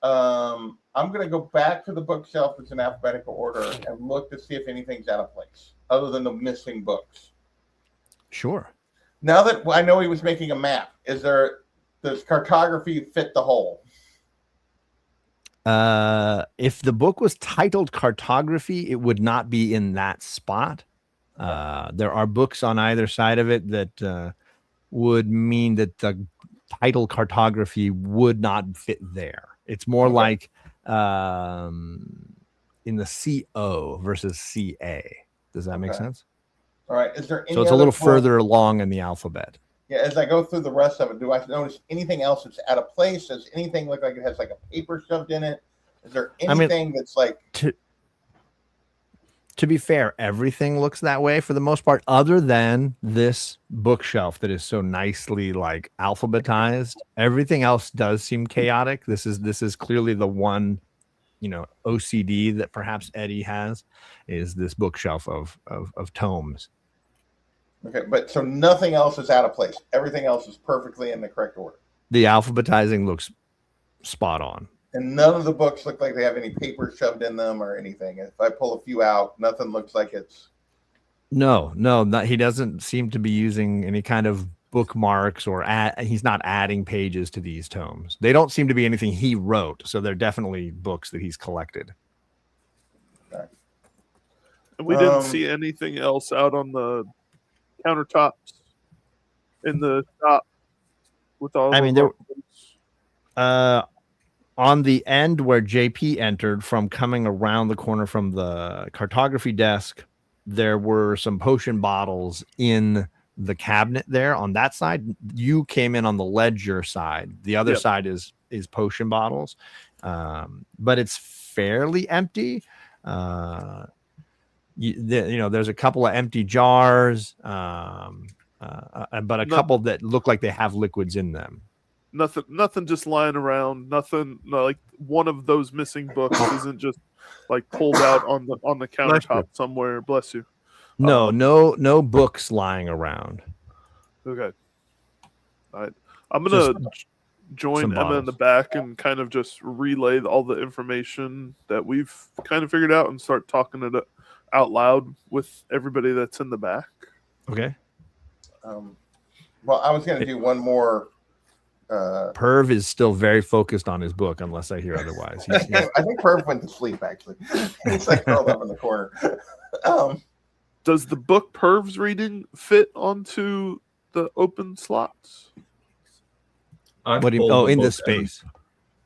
I'm going to go back to the bookshelf that's in alphabetical order and look to see if anything's out of place other than the missing books. Sure. Now that I know he was making a map, does cartography fit the hole? If the book was titled Cartography, it would not be in that spot. There are books on either side of it that would mean that the title Cartography would not fit there. It's more like in the CO versus CA. Does that make sense? All right. Is there any so it's a little further along in the alphabet. Yeah, as I go through the rest of it, do I notice anything else that's out of place? Does anything look like it has like a paper shoved in it? Is there anything that's like... To be fair, everything looks that way for the most part, other than this bookshelf that is so nicely like alphabetized. Everything else does seem chaotic. This is clearly the one, OCD that perhaps Eddie has, is this bookshelf of tomes. Okay, but so nothing else is out of place. Everything else is perfectly in the correct order. The alphabetizing looks spot on. And none of the books look like they have any paper shoved in them or anything. If I pull a few out, nothing looks like it's... No, he doesn't seem to be using any kind of bookmarks or he's not adding pages to these tomes. They don't seem to be anything he wrote, so they're definitely books that he's collected. Okay. And we didn't see anything else out on the countertops in the shop with all. I mean, there. On the end where JP entered from coming around the corner from the cartography desk, there were some potion bottles in the cabinet there on that side. You came in on the ledger side. The other side is potion bottles. But it's fairly empty. There's a couple of empty jars, but a couple that look like they have liquids in them. Nothing just lying around. Nothing like one of those missing books isn't just like pulled out on the countertop somewhere. Bless you. No books lying around. Okay. All right. I'm gonna join Emma in the back and kind of just relay all the information that we've kind of figured out and start talking it out loud with everybody that's in the back. Okay. Well, I was going to do one more. Perv is still very focused on his book, unless I hear otherwise. I think Perv went to sleep, actually. He's like curled up in the corner. Does the book Perv's reading fit onto the open slots? What do you, in this space?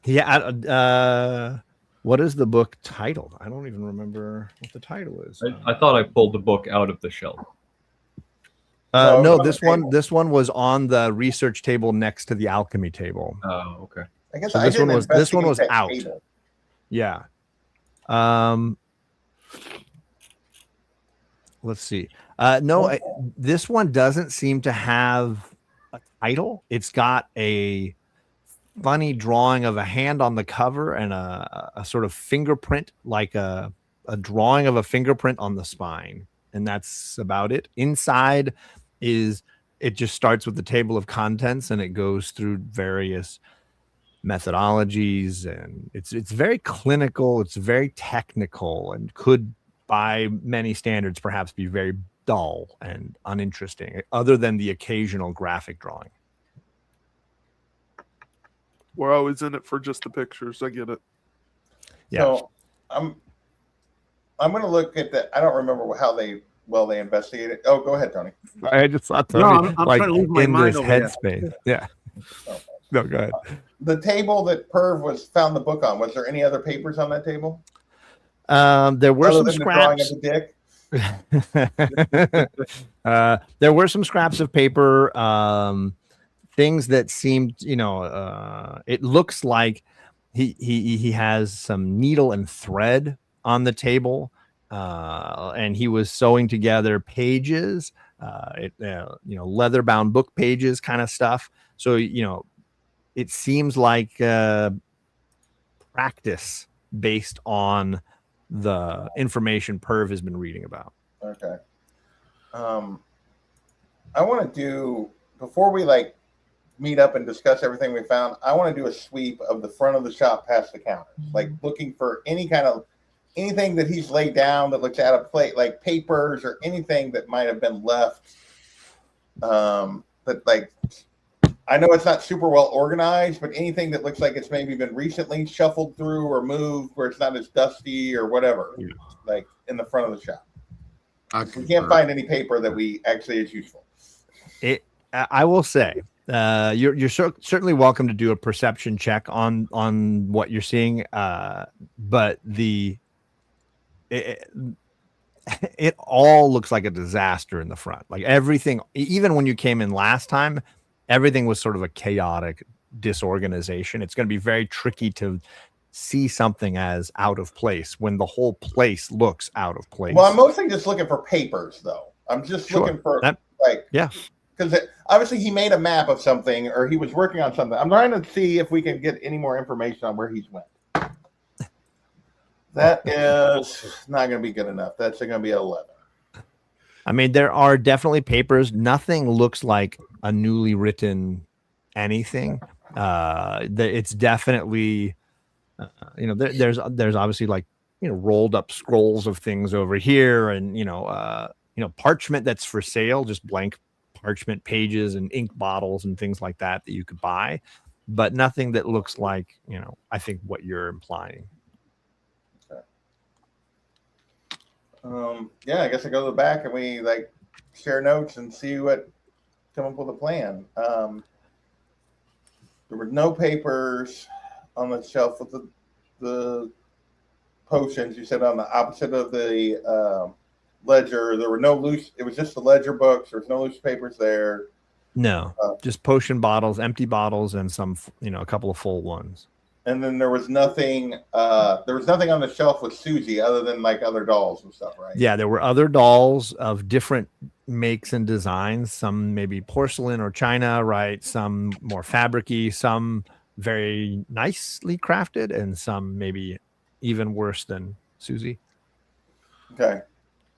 Yeah. What is the book titled? I don't even remember what the title is. I thought I pulled the book out of the shelf. No, this one was on the research table next to the alchemy table. Oh, okay. I guess so this one was out. Table. Yeah. Let's see. This one doesn't seem to have a title. It's got a funny drawing of a hand on the cover and a sort of fingerprint, like a drawing of a fingerprint on the spine. And that's about it. Inside it just starts with the table of contents and it goes through various methodologies, and it's very clinical, it's very technical, and could by many standards perhaps be very dull and uninteresting, other than the occasional graphic drawing. We're always in it for just the pictures. I get it. Yeah. So I'm going to look at that. I don't remember how they investigated. Oh, go ahead, Tony. I just thought Tony, I'm trying to lose my in mind this over here. headspace. Yeah. Oh. No, go ahead. The table that Perv found the book on, was there any other papers on that table? There were Other some than the drawing scraps. of the dick? There were some scraps of paper, things that seemed, it looks like he has some needle and thread on the table, and he was sewing together pages, leather bound book pages kind of stuff. So, it seems like practice based on the information Perv has been reading about. Okay. I want to do, before we meet up and discuss everything we found, I want to do a sweep of the front of the shop past the counters, looking for anything that he's laid down that looks out of place, like papers or anything that might have been left. I know it's not super well organized, but anything that looks like it's maybe been recently shuffled through or moved where it's not as dusty or whatever, in the front of the shop. We can't find any paper that we actually is useful. I will say, you're certainly welcome to do a perception check on what you're seeing, but it all looks like a disaster in the front. Like everything, even when you came in last time, everything was sort of a chaotic disorganization. It's going to be very tricky to see something as out of place when the whole place looks out of place. Well, I'm mostly just looking for papers, though. I'm just looking for because obviously he made a map of something or he was working on something. I'm trying to see if we can get any more information on where he's went. That is not going to be good enough. That's going to be 11. I mean, there are definitely papers. Nothing looks like a newly written anything. It's definitely, there's obviously rolled up scrolls of things over here, and parchment that's for sale, just blank parchment pages and ink bottles and things like that you could buy, but nothing that looks like I think what you're implying. Yeah, I guess I go to the back and we like share notes and see what come up with a plan. There were no papers on the shelf with the potions. You said on the opposite of the ledger. There were no loose. It was just the ledger books. There was no loose papers there. No, just potion bottles, empty bottles, and some, a couple of full ones. And then there was nothing. There was nothing on the shelf with Susie other than like other dolls and stuff, right? Yeah, there were other dolls of different makes and designs. Some maybe porcelain or china, right? Some more fabricy, some very nicely crafted, and some maybe even worse than Susie. Okay.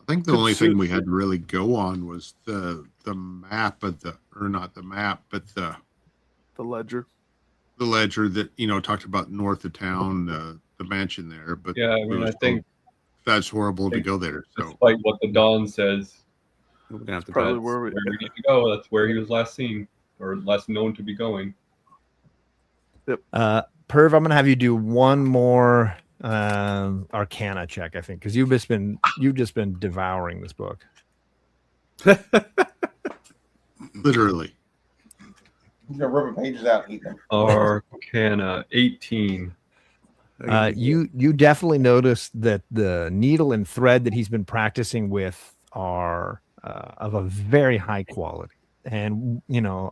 I think the only thing we had to really go on was the map of not the map, but the ledger. The ledger that talked about north of town, the mansion there. But yeah, I mean, I think that's horrible to go there. So, despite what the Dawn says, We're gonna have to Probably that's where where we. we need to go. That's where he was last seen, or last known to be going. Perv, I'm gonna have you do one more Arcana check, I think, because you've just been devouring this book. literally. He's gonna rip the pages out and eat them. Arcana 18. You definitely notice that the needle and thread that he's been practicing with are of a very high quality, and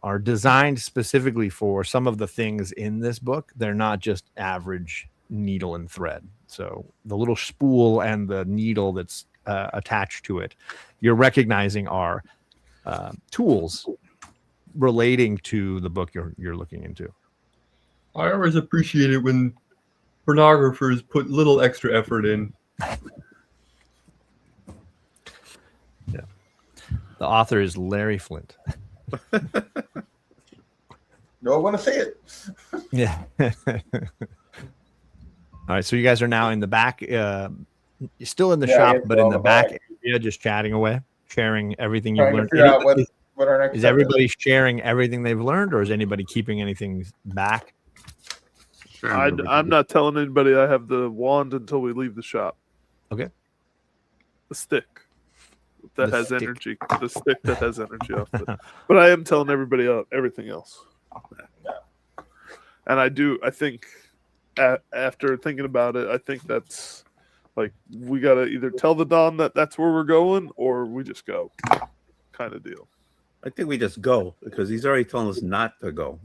are designed specifically for some of the things in this book. They're not just average needle and thread. So the little spool and the needle that's attached to it, you're recognizing are tools relating to the book you're looking into. I always appreciate it when pornographers put little extra effort in. Yeah. The author is Larry Flint. No, I want to see it. Yeah. All right, so you guys are now in the back. You're still in the shop, yeah, but in the back area, just chatting away, sharing everything you've Trying to learned. figure out what our next Is step everybody sharing everything they've learned, or is anybody keeping anything back? Sure, I'm not telling anybody I have the wand until we leave the shop. Okay. The stick that The has stick. energy. The stick that has energy off it. But I am telling everybody everything else. And I think after thinking about it, I think that's like we got to either tell the Don that that's where we're going or we just go kind of deal. I think we just go because he's already telling us not to go.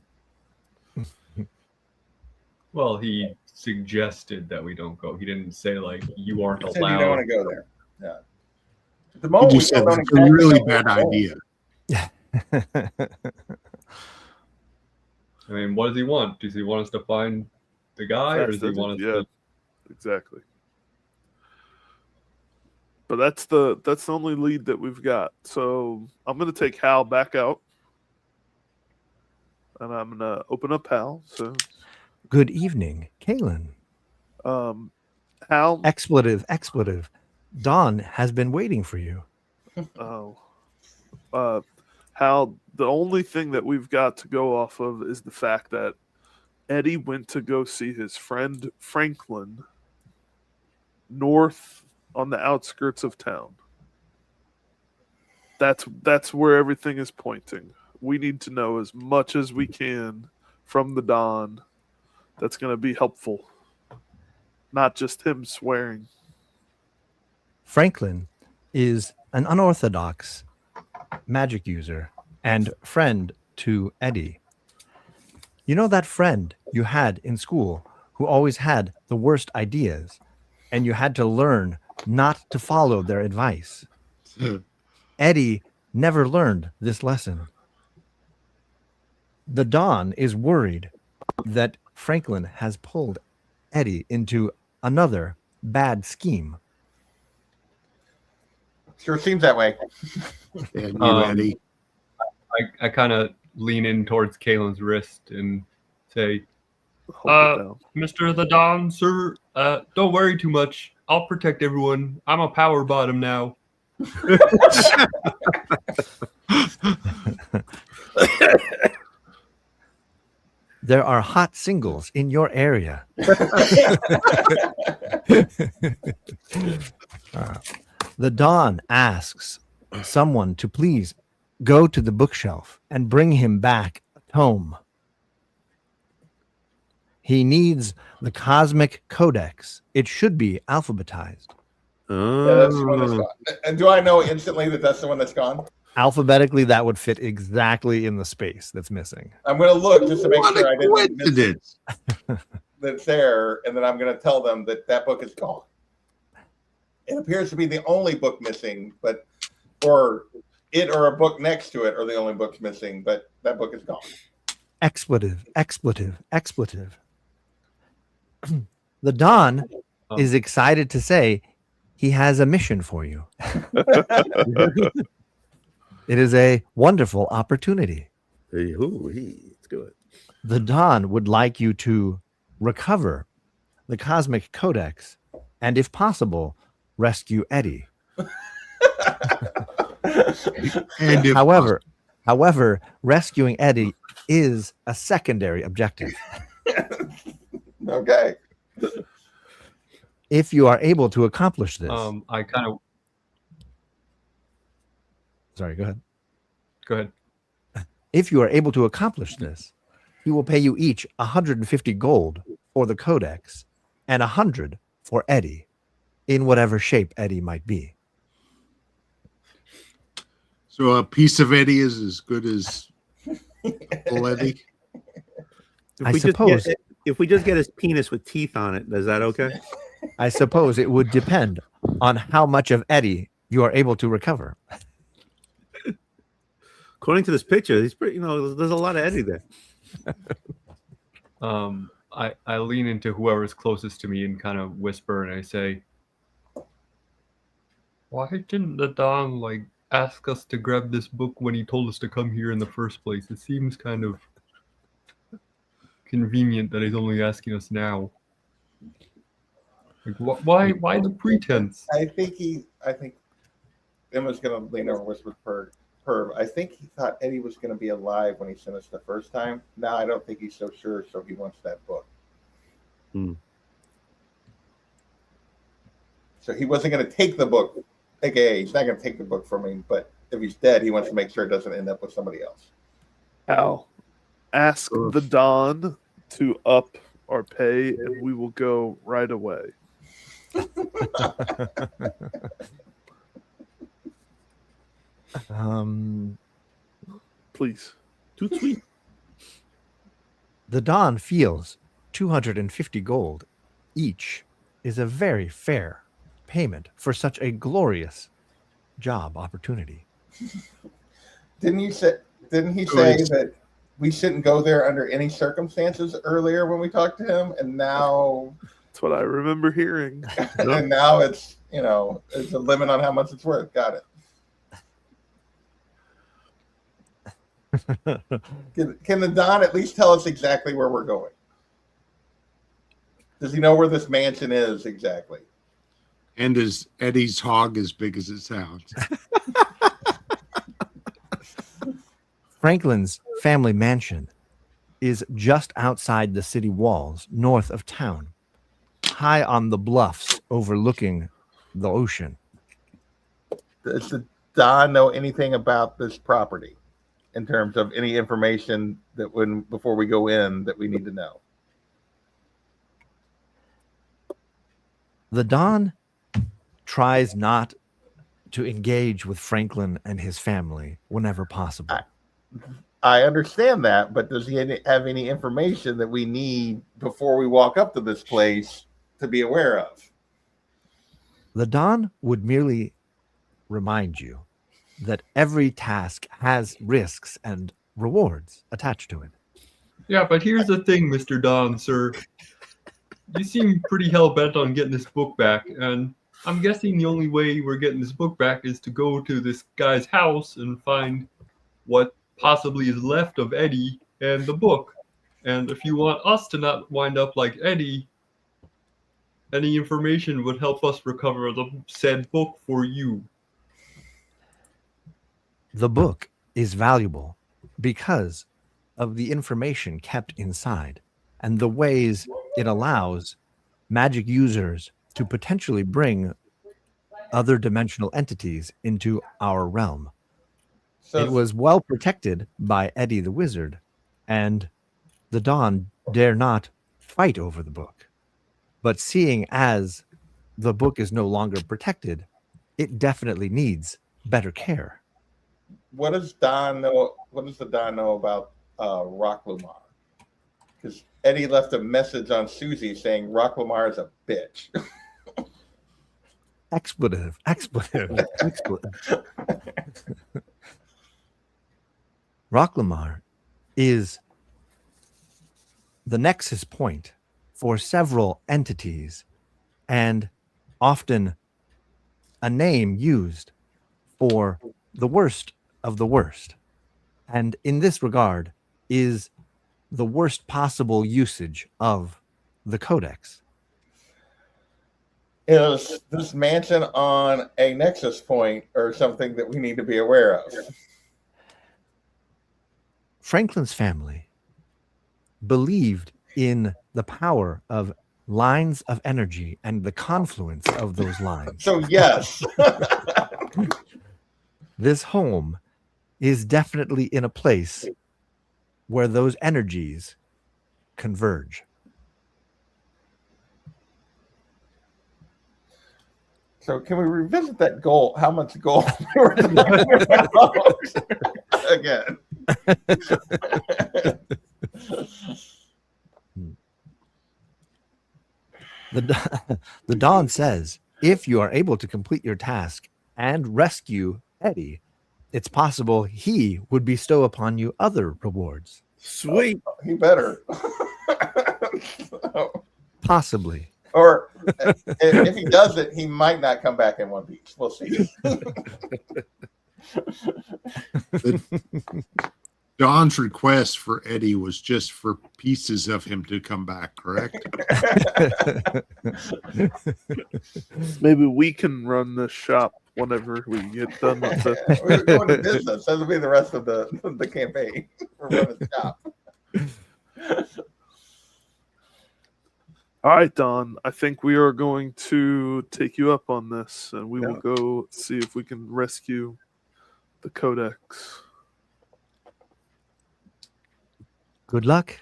Well, he suggested that we don't go. He didn't say like you aren't He said you don't want allowed. to go there. Yeah. At the You moment, we just still said don't that's a exactly really know where bad we're going. idea. I mean, what does he want? Does he want us to find the guy, or does he want us to? Exactly. But that's the only lead that we've got. So I'm gonna take Hal back out, and I'm gonna open up Hal. So, Good evening, Kaylin. Hal. Expletive. Dawn has been waiting for you. Oh, Hal. The only thing that we've got to go off of is the fact that Eddie went to go see his friend Franklin north on the outskirts of town. That's where everything is pointing. We need to know as much as we can from the Don that's going to be helpful. Not just him swearing. Franklin is an unorthodox magic user and friend to Eddie. You know that friend you had in school who always had the worst ideas, and you had to learn not to follow their advice. Eddie never learned this lesson. The Don is worried that Franklin has pulled Eddie into another bad scheme. Sure seems that way. And you, Eddie. I kind of lean in towards Kaylin's wrist and say, Hold it down. Mr. the Don, sir, don't worry too much. I'll protect everyone. I'm a power bottom now. There are hot singles in your area. The Dawn asks someone to please go to the bookshelf and bring him back a tome. He needs the Cosmic Codex. It should be alphabetized. Yeah, that's the one that's gone. And do I know instantly that that's the one that's gone? Alphabetically, that would fit exactly in the space that's missing. I'm going to look just to make What sure a I didn't miss coincidence. that's there, and then I'm going to tell them that that book is gone. It appears to be the only book missing, but or it or a book next to it are the only books missing, but that book is gone. Expletive, expletive, expletive. The Don is excited to say he has a mission for you. It is a wonderful opportunity. It's good. The Don would like you to recover the Cosmic Codex and, if possible, rescue Eddie. And if However, rescuing Eddie is a secondary objective. Okay. If you are able to accomplish this, I kind of sorry, go ahead. go ahead. If you are able to accomplish this, he will pay you each 150 gold for the codex and 100 for Eddie, in whatever shape Eddie might be. so a piece of Eddie is as good as full Eddie. If we just get his penis with teeth on it, is that okay? I suppose it would depend on how much of Eddie you are able to recover. According to this picture, he's pretty. There's a lot of Eddie there. I lean into whoever's closest to me and kind of whisper, and I say, "Why didn't the Don ask us to grab this book when he told us to come here in the first place? It seems kind of convenient that he's only asking us now. Why the pretense?" I think Emma's going to lean over and whisper Perv. I think he thought Eddie was going to be alive when he sent us the first time. Now I don't think he's so sure, so he wants that book. So he wasn't going to take the book. AKA, he's not going to take the book from him, but if he's dead, he wants to make sure it doesn't end up with somebody else. Al, ask the Don to up our pay, and we will go right away. Please. Too sweet. The Don feels 250 gold each is a very fair payment for such a glorious job opportunity. Didn't he say that we shouldn't go there under any circumstances earlier when we talked to him? And now That's what I remember hearing. and now it's there's a limit on how much it's worth. Got it. Can the Don at least tell us exactly where we're going? Does he know where this mansion is exactly? And is Eddie's hog as big as it sounds? Franklin's family mansion is just outside the city walls, north of town, high on the bluffs overlooking the ocean. Does the Don know anything about this property in terms of any information that before we go in that we need to know? The Don tries not to engage with Franklin and his family whenever possible. I understand that, but does he have any information that we need before we walk up to this place to be aware of? The Don would merely remind you that every task has risks and rewards attached to it. Yeah, but here's the thing, Mr. Don, sir. You seem pretty hell-bent on getting this book back, and I'm guessing the only way we're getting this book back is to go to this guy's house and find what possibly is left of Eddie and the book. And if you want us to not wind up like Eddie, any information would help us recover the said book for you. The book is valuable because of the information kept inside and the ways it allows magic users to potentially bring other dimensional entities into our realm. So It was well protected by Eddie the Wizard, and the Dawn dare not fight over the book. But seeing as the book is no longer protected, it definitely needs better care. what does Don know? What does the Don know about Rock Lamar? Because Eddie left a message on Susie saying Rock Lamar is a bitch. Expletive. Rocklamar is the nexus point for several entities and often a name used for the worst of the worst. And in this regard is the worst possible usage of the codex. Is this mansion on a nexus point or something that we need to be aware of? Franklin's family believed in the power of lines of energy and the confluence of those lines. So yes. This home is definitely in a place where those energies converge. So can we revisit that goal? How much gold we were talking about again? The Dawn says, if you are able to complete your task and rescue Eddie, it's possible he would bestow upon you other rewards. Sweet. He better. Possibly. Or if he does it, he might not come back in One Piece. We'll see. Don's request for Eddie was just for pieces of him to come back, correct? Maybe we can run the shop whenever we get done with the. We're going to business. That'll be the rest of the campaign. We're running the shop. All right, Don. I think we are going to take you up on this, and we will go see if we can rescue the Codex. Good luck.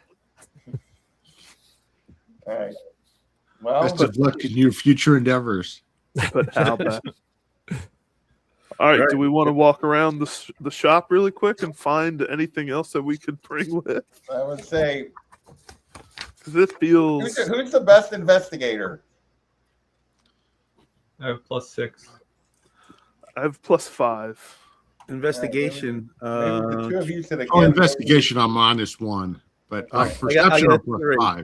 All right. Well, Best of luck in your future endeavors. But how bad? All right. Do we want to walk around the shop really quick and find anything else that we could bring with? I would say, Because it feels. who's the best investigator? I have +6. I have +5. Investigation. Maybe the two of you should again. Oh, investigation, I'm -1, but All right. perception I are got 3. +5.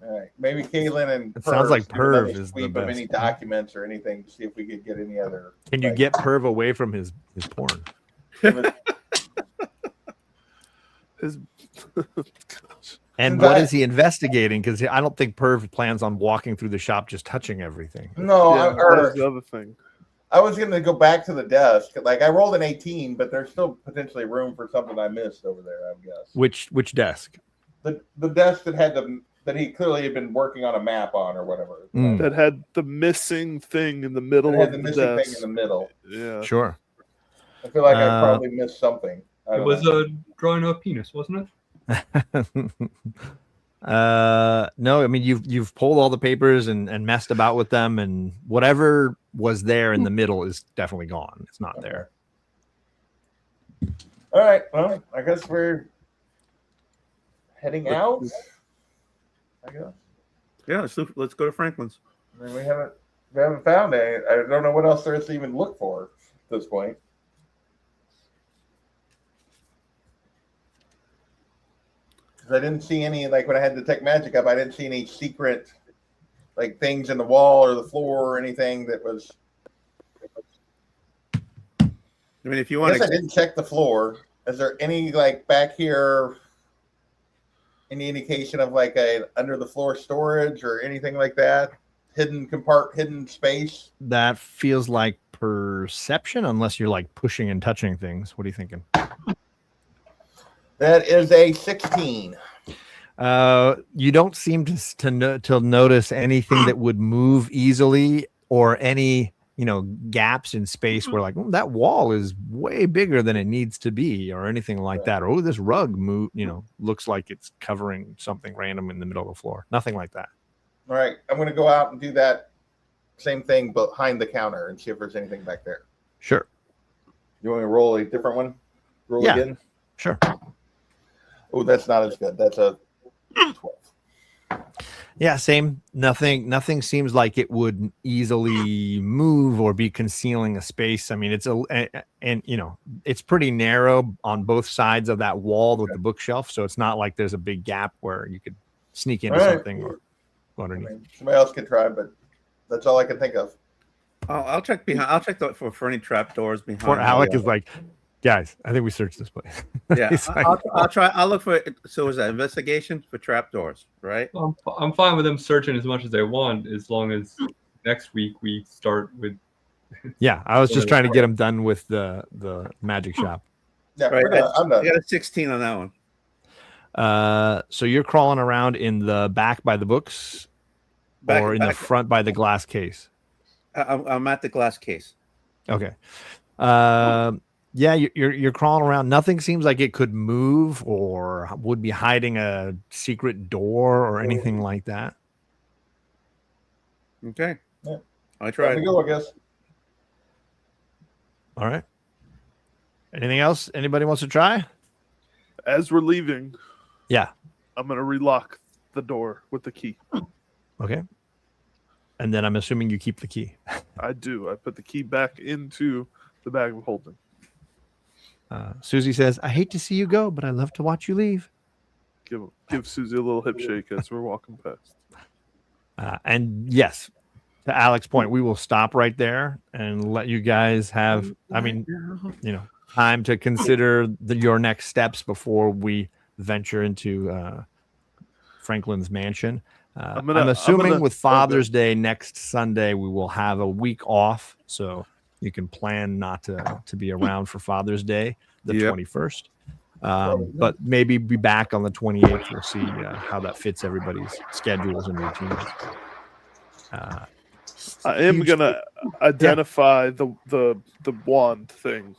All right. Maybe Kaylin and It sounds like do another Perv is the sweep of best. any documents or anything to see if we could get any other. Can you get Perv away from his porn? His. And what is he investigating? Because I don't think Perv plans on walking through the shop just touching everything. No, Yeah, that or was the other thing. I was going to go back to the desk. Like I rolled an 18, but there's still potentially room for something I missed over there. I guess Which desk? the desk that had that he clearly had been working on a map on or whatever. Mm. That had the missing thing in the middle It had of the the missing desk. thing in the middle. Yeah. Sure. I feel like I probably missed something. I It don't was know. a drawing of a penis, wasn't it? No, I mean you've pulled all the papers and messed about with them, and whatever was there in the middle is definitely gone. It's not there. All right. Well, I guess we're heading out. I guess. Yeah, let's go to Franklin's. I mean, we haven't found any. I don't know what else there is to even look for at this point. Because I didn't see any, like when I had the Tech Magic up, I didn't see any secret, like things in the wall or the floor or anything that was. I mean, if you I want guess I to, didn't check the floor. Is there any like back here? Any indication of like a under the floor storage or anything like that? Hidden space. That feels like perception, unless you're like pushing and touching things. What are you thinking? That is a 16. You don't seem to notice anything that would move easily or any gaps in space where like, oh, that wall is way bigger than it needs to be, or anything like that. Or, oh, this rug looks like it's covering something random in the middle of the floor. Nothing like that. All right, I'm going to go out and do that same thing behind the counter and see if there's anything back there. Sure. You want me to roll a different one? Roll Yeah. again? Sure. Oh, that's not as good. That's a 12. Yeah, same. Nothing seems like it would easily move or be concealing a space. I mean, it's pretty narrow on both sides of that wall with the bookshelf, so it's not like there's a big gap where you could sneak into something or underneath. Somebody else could try, but that's all I can think of. I'll check behind. I'll check for any trap doors behind. Poor Alec is like, guys, I think we searched this place. Yeah, like, I'll try. I'll look for. So is that investigation for trap doors, right? I'm fine with them searching as much as they want, as long as next week we start with. Yeah, I was just trying to get them done with the magic shop. Yeah, Right. I'm done. I got a 16 on that one. So you're crawling around in the back by the books, or in the front by the glass case? I'm at the glass case. Okay. Yeah, you're crawling around. Nothing seems like it could move or would be hiding a secret door or anything like that. Okay. Yeah. I tried. There we go, I guess. All right. Anything else anybody wants to try? As we're leaving, Yeah. I'm gonna relock the door with the key. Okay. And then I'm assuming you keep the key. I do. I put the key back into the bag of holding. Susie says, I hate to see you go, but I love to watch you leave. Give Susie a little hip shake as we're walking past. And yes, to Alex's point, we will stop right there and let you guys have, time to consider your next steps before we venture into Franklin's mansion. I'm assuming with Father's Day next Sunday, we will have a week off. So you can plan not to be around for Father's Day, the 21st. But maybe be back on the 28th. We'll see how that fits everybody's schedules and routines. I am gonna identify the wand thing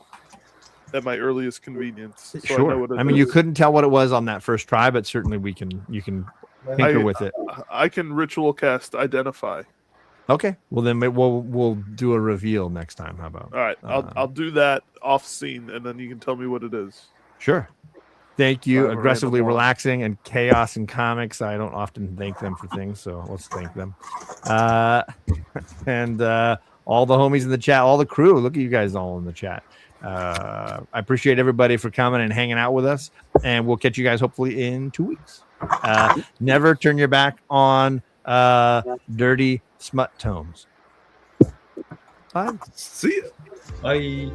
at my earliest convenience. So Sure. I know what I mean, you couldn't tell what it was on that first try, but certainly you can tinker with it. I can ritual cast identify. Okay. Well, then we'll do a reveal next time. How about? All right, I'll do that off scene, and then you can tell me what it is. Sure. Thank you. Have a Aggressively random one. Relaxing and Chaos in Comics. I don't often thank them for things, so let's thank them. And all the homies in the chat, all the crew. Look at you guys all in the chat. I appreciate everybody for coming and hanging out with us, and we'll catch you guys hopefully in 2 weeks. Never turn your back on dirty smut tomes. Bye. See ya. Bye.